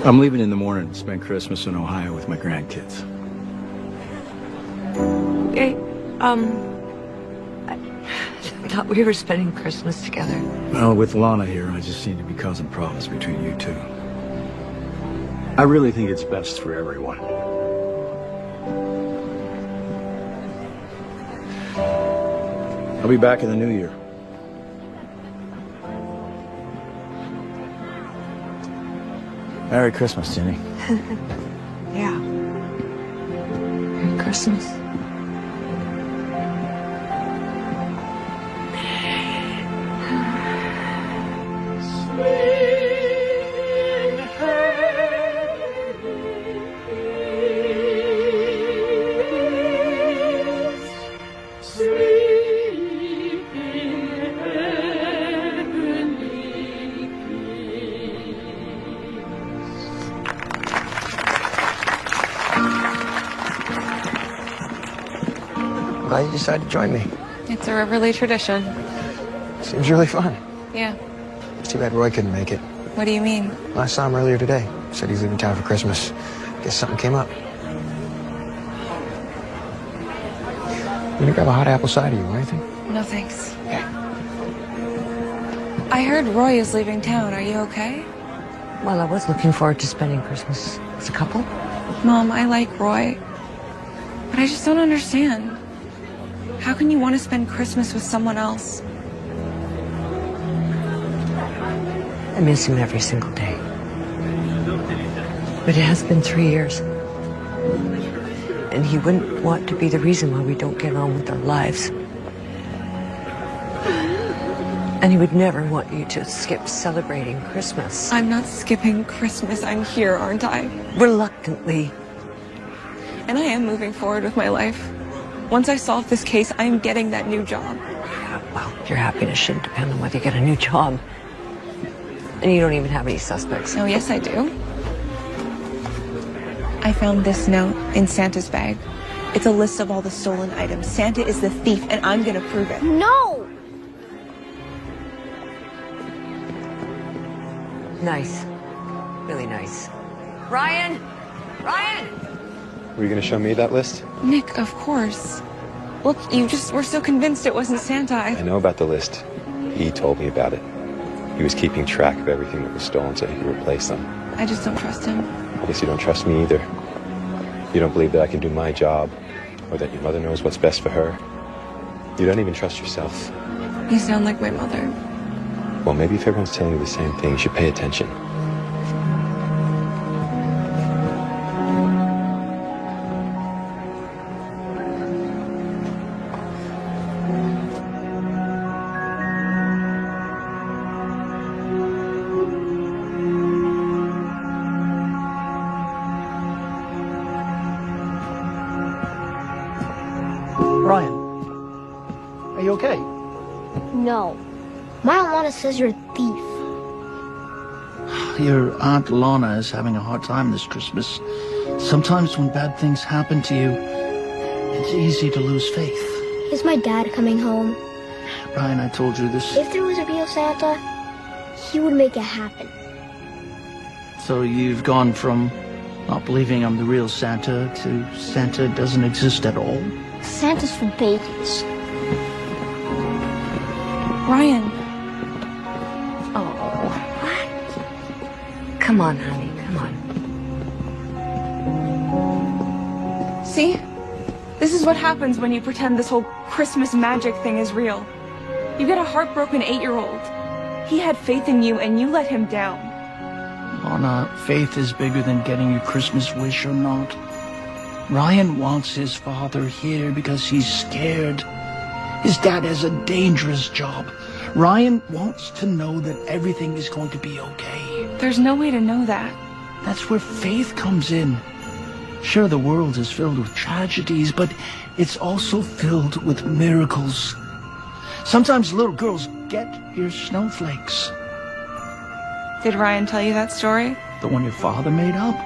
I'm leaving in the morning to spend Christmas in Ohio with my grandkids. Hey, I thought we were spending Christmas together. Well, with Lana here, I just seem to be causing problems between you two. I really think it's best for everyone. I'll be back in the new year. Merry Christmas, Jenny. Yeah. Merry Christmas. Glad you decided to join me. It's a Riverly tradition. Seems really fun. Yeah. It's too bad Roy couldn't make it. What do you mean? I saw him earlier today. Said he's leaving town for Christmas. Guess something came up. You gonna grab a hot apple cider, you want anything? No thanks. Yeah. I heard Roy is leaving town. Are you okay? Well, I was looking forward to spending Christmas as a couple. Mom, I like Roy. But I just don't understand. How can you want to spend Christmas with someone else? I miss him every single day. But it has been 3 years. And he wouldn't want to be the reason why we don't get on with our lives. And he would never want you to skip celebrating Christmas. I'm not skipping Christmas. I'm here, aren't I? Reluctantly. And I am moving forward with my life. Once I solve this case, I am getting that new job. Well, your happiness shouldn't depend on whether you get a new job. And you don't even have any suspects. Oh, yes, I do. I found this note in Santa's bag. It's a list of all the stolen items. Santa is the thief, and I'm gonna prove it. No! Nice. Really nice. Ryan! Ryan! Were you going to show me that list? Nick, of course. Look, you just were so convinced it wasn't Santa. I know about the list. He told me about it. He was keeping track of everything that was stolen so he could replace them. I just don't trust him. I guess you don't trust me either. You don't believe that I can do my job, or that your mother knows what's best for her. You don't even trust yourself. You sound like my mother. Well, maybe if everyone's telling you the same thing, you should pay attention. Ryan, are you okay? No. My Aunt Lana says you're a thief. Your Aunt Lana is having a hard time this Christmas. Sometimes when bad things happen to you, it's easy to lose faith. Is my dad coming home? Ryan, I told you this. If there was a real Santa, he would make it happen. So you've gone from not believing I'm the real Santa to Santa doesn't exist at all? Santa's for babies. Ryan. Oh, what? Come on, honey, come on. See? This is what happens when you pretend this whole Christmas magic thing is real. You get a heartbroken 8-year-old. He had faith in you and you let him down. Lana, faith is bigger than getting your Christmas wish or not. Ryan wants his father here because he's scared. His dad has a dangerous job. Ryan wants to know that everything is going to be okay. There's no way to know that. That's where faith comes in. Sure, the world is filled with tragedies, but it's also filled with miracles. Sometimes little girls get here snowflakes. Did Ryan tell you that story? The one your father made up?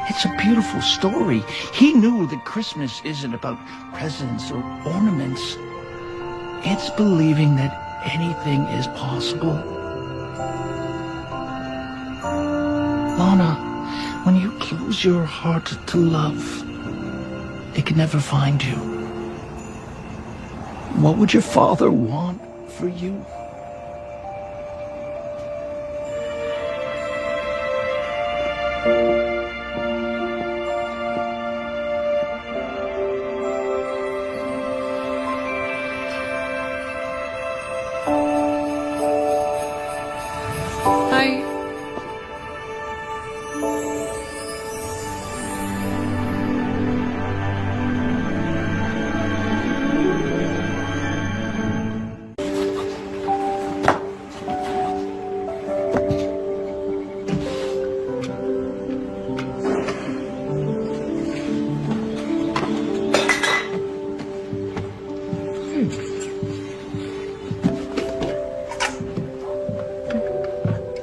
It's a beautiful story. He knew that Christmas isn't about presents or ornaments. It's believing that anything is possible. Lana, when you close your heart to love, it can never find you. What would your father want for you? Hi.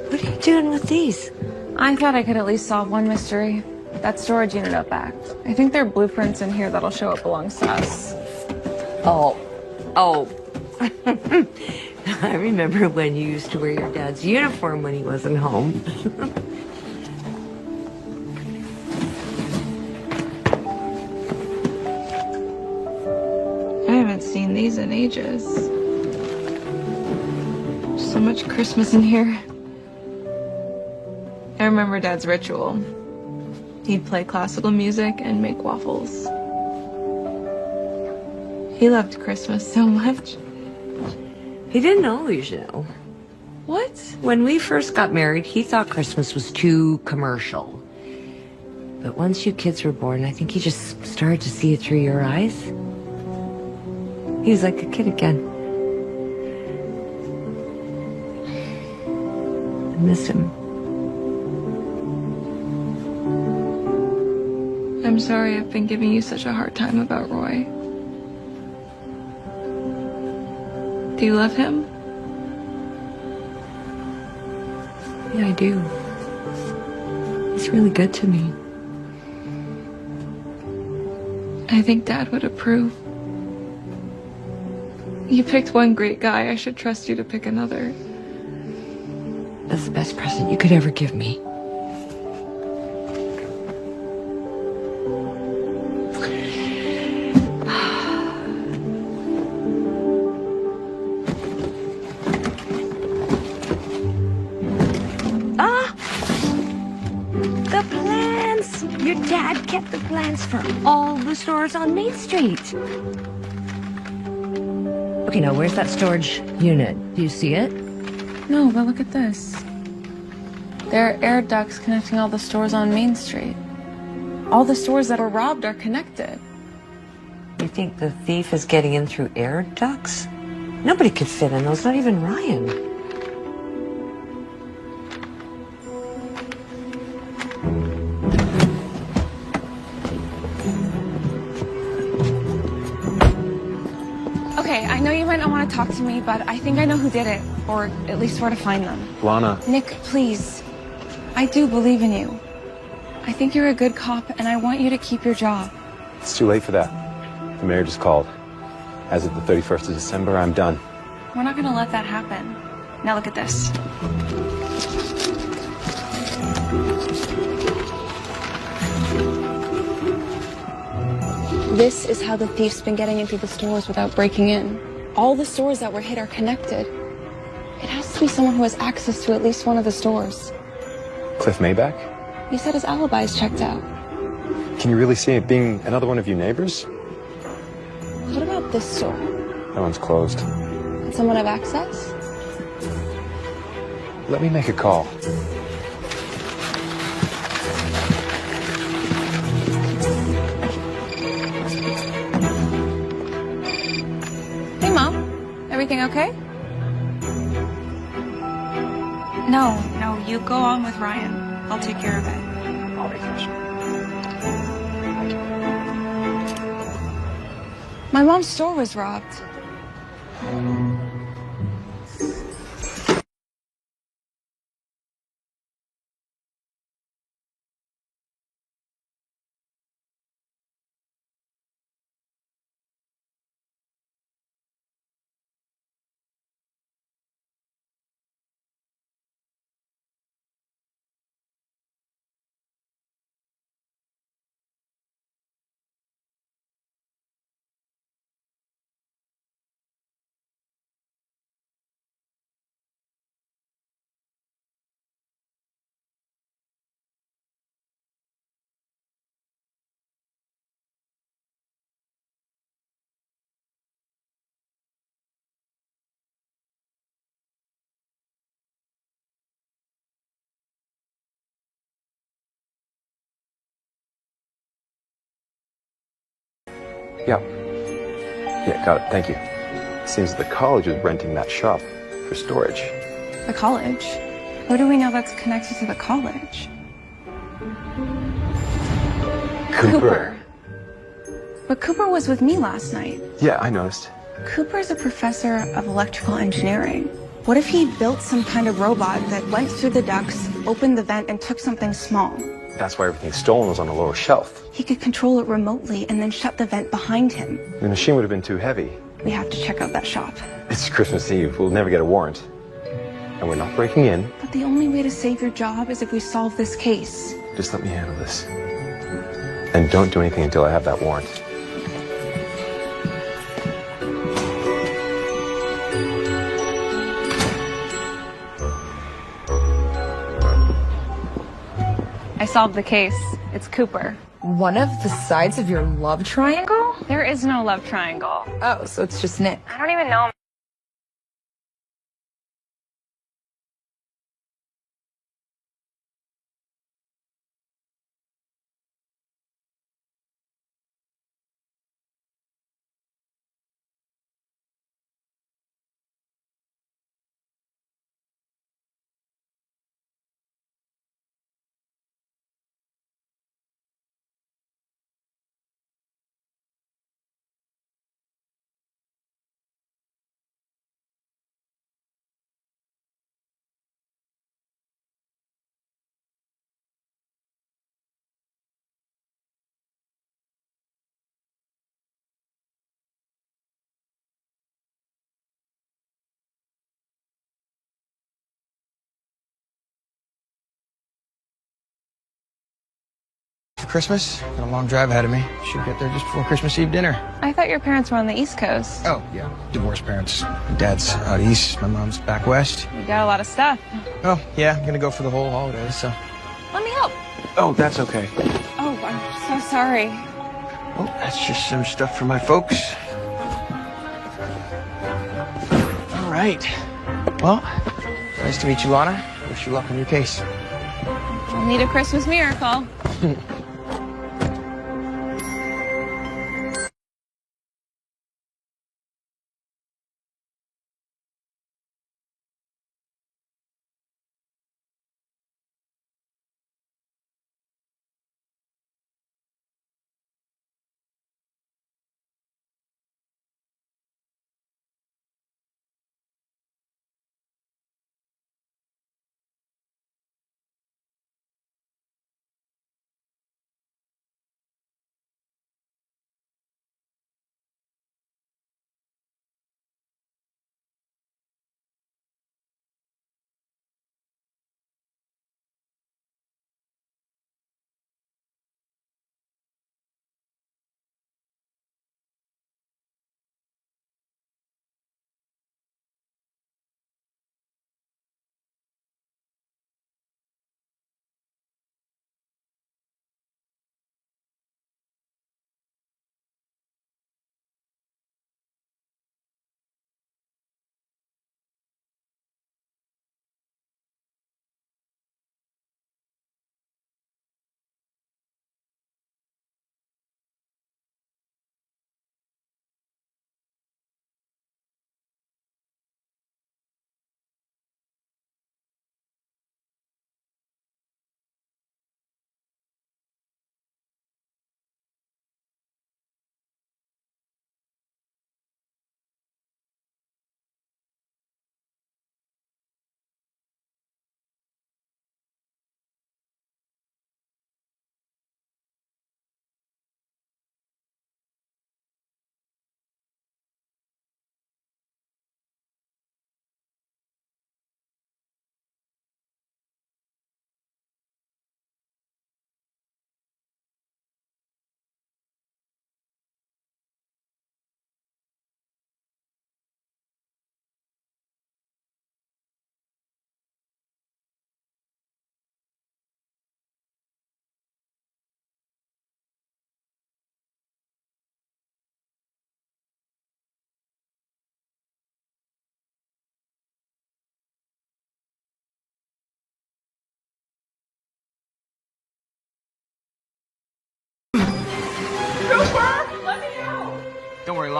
What are you doing with these? I thought I could at least solve one mystery. That storage unit up back. I think there are blueprints in here that'll show it belongs to us. Oh. I remember when you used to wear your dad's uniform when he wasn't home. I haven't seen these in ages. So much Christmas in here. I remember Dad's ritual. He'd play classical music and make waffles. He loved Christmas so much. He didn't always, you know. What? When we first got married, he thought Christmas was too commercial. But once you kids were born, I think he just started to see it through your eyes. He was like a kid again. I miss him. I'm sorry I've been giving you such a hard time about Roy. Do you love him? Yeah, I do. He's really good to me. I think Dad would approve. You picked one great guy. I should trust you to pick another. That's the best present you could ever give me. The plans! Your dad kept the plans for all the stores on Main Street. Okay, now where's that storage unit? Do you see it? No, but look at this. There are air ducts connecting all the stores on Main Street. All the stores that were robbed are connected. You think the thief is getting in through air ducts? Nobody could fit in those, not even Ryan. Okay, I know you might not want to talk to me, but I think I know who did it, or at least where to find them. Lana. Nick, please. I do believe in you. I think you're a good cop, and I want you to keep your job. It's too late for that. The mayor just called. As of the 31st of December, I'm done. We're not going to let that happen. Now look at this. This is how the thief's been getting into the stores without breaking in. All the stores that were hit are connected. It has to be someone who has access to at least one of the stores. Cliff Mayback? He said his alibi is checked out. Can you really see it being another one of your neighbors? What about this store? That one's closed. Did someone have access? Let me make a call. Hey, Mom. Everything okay? No, you go on with Ryan. I'll take care of it. All right, My mom's store was robbed. Yeah. Yeah, got it. Thank you. Seems the college is renting that shop for storage. The college? Who do we know that's connected to the college? Cooper. But Cooper was with me last night. Yeah, I noticed. Cooper's a professor of electrical engineering. What if he built some kind of robot that went through the ducts, opened the vent, and took something small? That's why everything stolen was on the lower shelf. He could control it remotely and then shut the vent behind him. The machine would have been too heavy. We have to check out that shop. It's Christmas Eve. We'll never get a warrant. And we're not breaking in. But the only way to save your job is if we solve this case. Just let me handle this. And don't do anything until I have that warrant. I solved the case. It's Cooper. One of the sides of your love triangle? There is no love triangle. Oh, so it's just Nick. I don't even know him. Christmas. Got a long drive ahead of me. Should get there just before Christmas Eve dinner. I thought your parents were on the East Coast. Oh, yeah. Divorced parents. My dad's out east. My mom's back west. You got a lot of stuff. Oh, yeah. I'm gonna go for the whole holidays, so. Let me help. Oh, that's okay. Oh, I'm so sorry. Oh, that's just some stuff for my folks. All right. Well, nice to meet you, Lana. Wish you luck on your case. I'll need a Christmas miracle.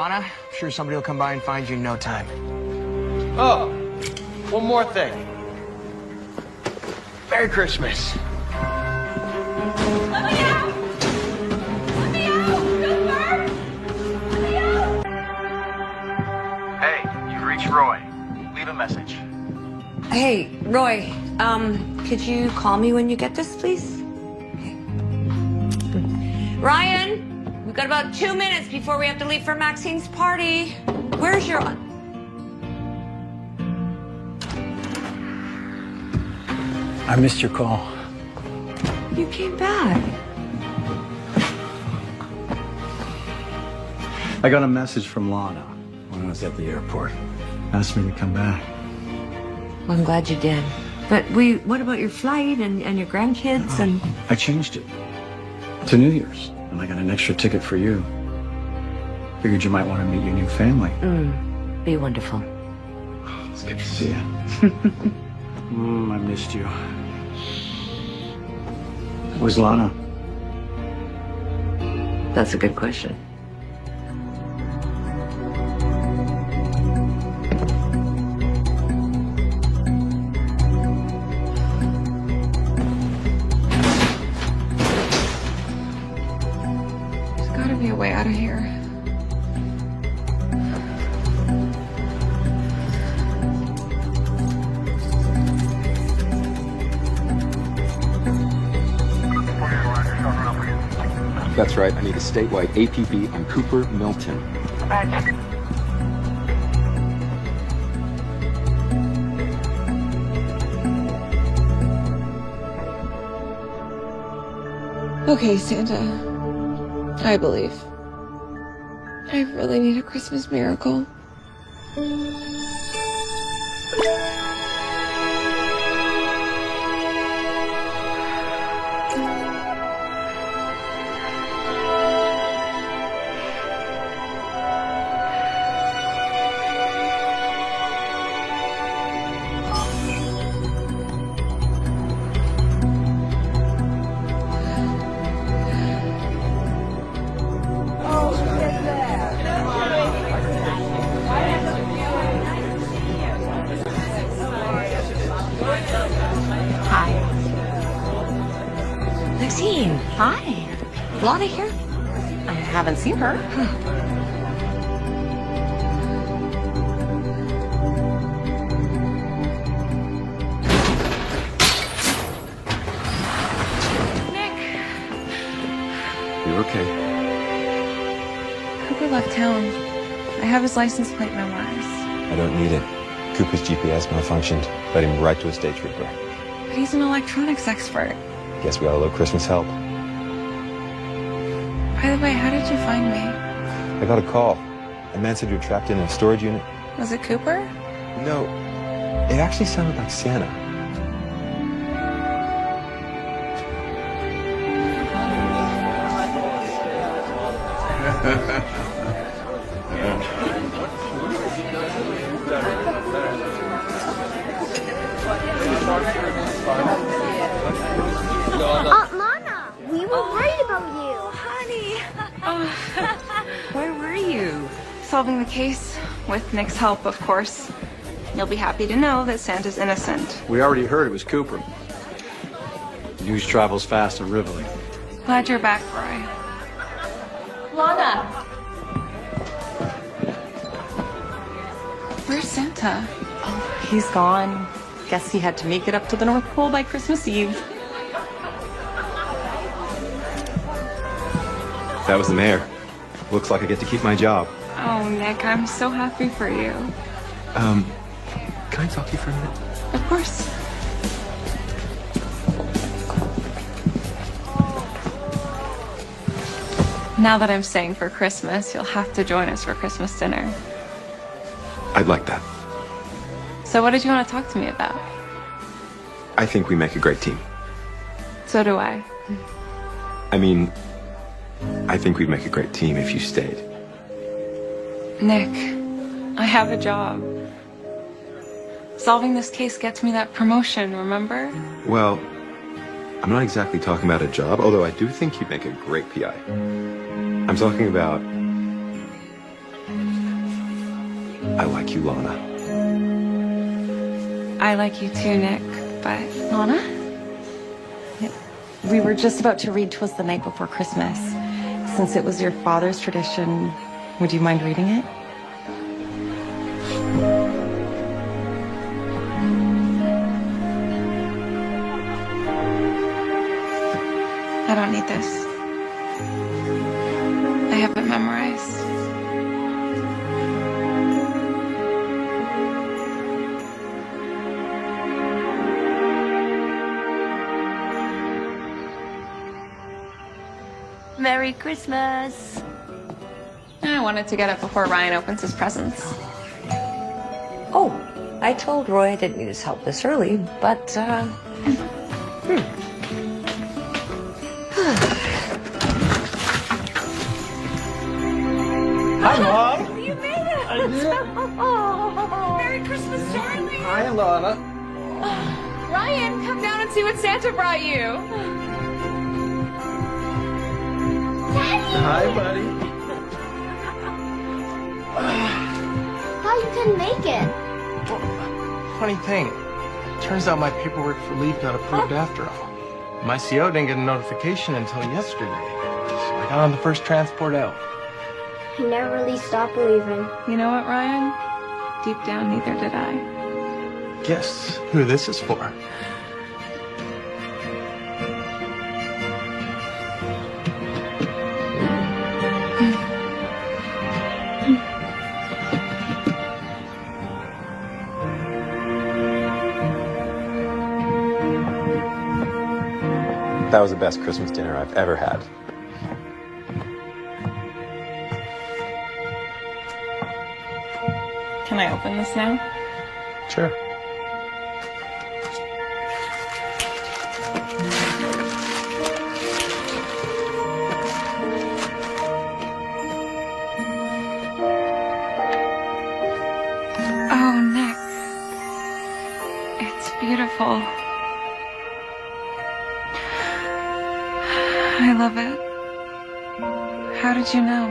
Lana. I'm sure somebody will come by and find you in no time. Oh, one more thing. Merry Christmas. Let me out! Let me out! Cooper! Let me out! Hey, you've reached Roy. Leave a message. Hey, Roy, could you call me when you get this, please? Okay. Ryan, we've got about 2 minutes before we have to leave for Maxine's party. Where's your... I missed your call. You came back. I got a message from Lana when I was at the airport. Asked me to come back. Well, I'm glad you did. But what about your flight and your grandkids and... I changed it to New Year's, and I got an extra ticket for you. Figured you might want to meet your new family. Be wonderful. It's good to see you. I missed you. Where's Lana? That's a good question. There's gotta be a way out of here. That's right, I need a statewide APB on Cooper Milton. Okay, Santa. I believe. I really need a Christmas miracle. Maxine. Hi. Lana here? I haven't seen her. You're okay. Cooper left town. I have his license plate memorized. I don't need it. Cooper's GPS malfunctioned. Led him right to a state trooper. But he's an electronics expert. Guess we got a little Christmas help. By the way, how did you find me? I got a call. A man said you were trapped in a storage unit. Was it Cooper? No, it actually sounded like Santa. Lana, we were worried about you. Honey. Where were you? Solving the case, with Nick's help, of course. You'll be happy to know that Santa's innocent. We already heard it was Cooper. News travels fast in Rivoli. Glad you're back, Roy. Lana! Where's Santa? Oh, he's gone. Guess he had to make it up to the North Pole by Christmas Eve. That was the mayor. Looks like I get to keep my job. Oh, Nick, I'm so happy for you. Can I talk to you for a minute? Of course. Now that I'm staying for Christmas, you'll have to join us for Christmas dinner. I'd like that. So what did you want to talk to me about? I think we make a great team. So do I. I mean, I think we'd make a great team if you stayed. Nick, I have a job. Solving this case gets me that promotion, remember? Well, I'm not exactly talking about a job, although I do think you'd make a great PI. I'm talking about I like you, Lana. I like you too, Nick, but... Lana? We were just about to read "'Twas the Night Before Christmas." Since it was your father's tradition, would you mind reading it? I don't need this. I have it memorized. Merry Christmas. I wanted to get up before Ryan opens his presents. Oh, I told Roy I didn't need his help this early, but, Hi, Mom. You made it! I did. Oh, Merry Christmas, darling! Hi, Lana. Ryan, come down and see what Santa brought you. Hi, buddy. How you can make it? Funny thing. Turns out my paperwork for leave got approved after all. My CO didn't get a notification until yesterday. So I got on the first transport out. He never really stopped believing. You know what, Ryan? Deep down, neither did I. Guess who this is for? That was the best Christmas dinner I've ever had. Can I open this now? Sure. Oh, Nick. It's beautiful. I love it. How did you know?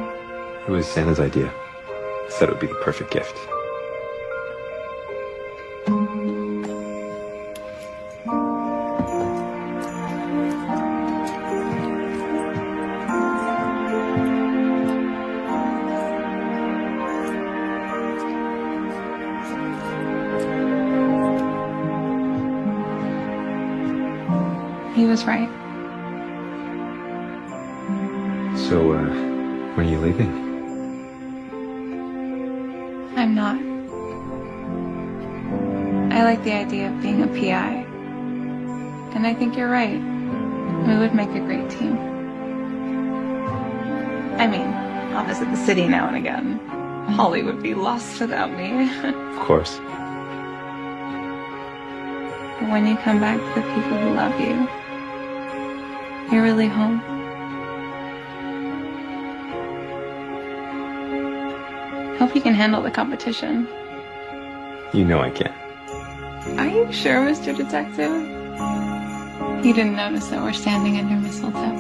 It was Santa's idea. Said it would be the perfect gift. He was right. So, when are you leaving? I'm not. I like the idea of being a PI. And I think you're right. We would make a great team. I mean, I'll visit the city now and again. Holly would be lost without me. Of course. But when you come back to the people who love you, you're really home. Hope you can handle the competition. You know I can. Are you sure, Mr. Detective? You didn't notice that we're standing under mistletoe.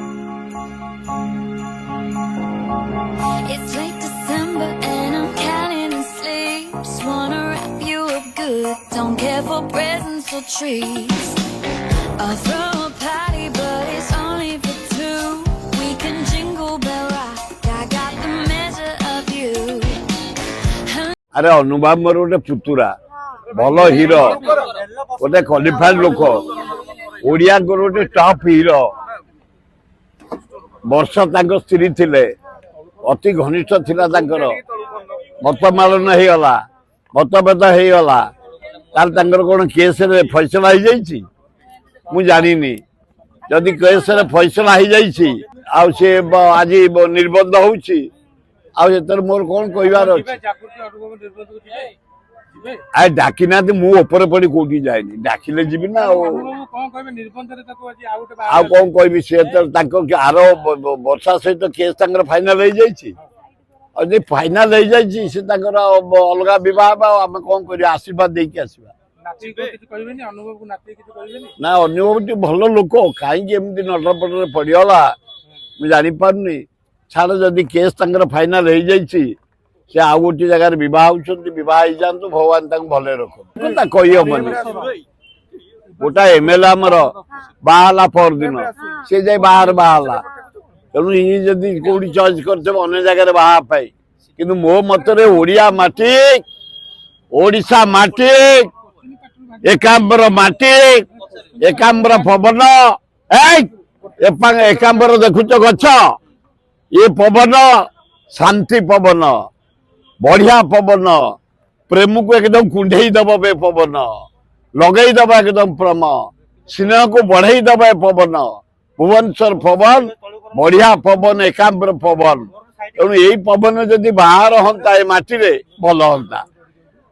It's late December and I'm counting the sleep. Just wanna wrap you up good. Don't care for presents or trees. I'll throw a party, but it's only for two. We can jingle bell rock. I got the measure of you. अरे अनुभाव मोर गोटे पुतुरा भल hero गोटे qualified लोक ओडिया गोटे top hero वर्ष स्त्री थिले अति घनिष्ठ थिला तांकर मतमालन हो गला मतभेद हो गला तार तांकर कोन केस रे फैसला हो जाईची मु जानिनी जदि केस रे फैसला हो जाईची आ से आज निर्बंध होउची आतर मोर कौन कहबार आ डाकी ना मु ऊपर पड़ी कोठी जाएनी डाकिले जीवी ना आ कौन कहबी से आर वर्षा सहित केस फाइनाल हो जाइए फाइनाल हो जाइए से अलग बह आम कौन कर आशीर्वाद देकी आसवा ना अनुभव टी भल लोक कहीं नटरपटर पड़गला मुझे जापारे छाड़ जदि केस फाइनाल हो जाइए से आउ गोटे जगह बह हो जातु भगवान भले रखता कही हमनी गोटा एमएलए आमर बाहला पर दिन सी जाए बाहर बाहला तेणु इ जदि कौटी चॉइस कर अन्य जगह बाहा पाई कि मो मतरे ओडिया माटी ओडिशा माटी एकांबर माटी एकांबर पवन एकांबर देखुच गछ ये पवन शांति पवन बढ़िया पवन प्रेम को एकदम कुंडे दब बे पवन लगई दबा एकदम प्रेम स्नेह को बढ़ई दबा पवन भुवनेश्वर पवन बढ़िया पवन एकांबर पवन तेणु यही पवन जदि बाहर हंता ए माटी रे भल हंता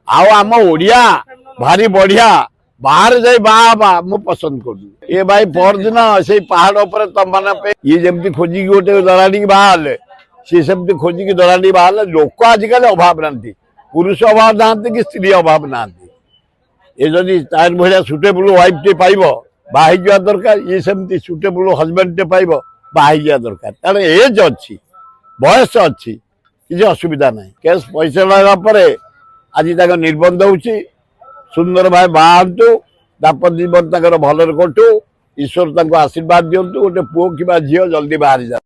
आम ओडिया भारी बढ़िया बाहर जाई बाबा मु पसंद कर ये भाई परदिन से पहाड़ उपर तुम मैंने ये जमी खोजिकी गोटे दराड़ी बाहर सी सेमती खोजिकी दराड़ी बाहर लोक आजिकल अभाव ना पुरुष अभाव ना कि स्त्री अभाव ना ये जदि तार भाया सुटेबल वाइफ टे पाइब बाहर जा दरकार ये सेमती सुटेबल हजबैंड टे पाइब बाहर जा दरकार कारण एज अच्छी बयस अच्छी किसी असुविधा ना केस पैसा लगा आज तक निर्बंध होची सुंदर भाई बाहतु दाम्पत्य जीवन भलरे कटू ईश्वर आशीर्वाद दिंतु गोटे पुओ कि झील जल्दी बाहरी जा।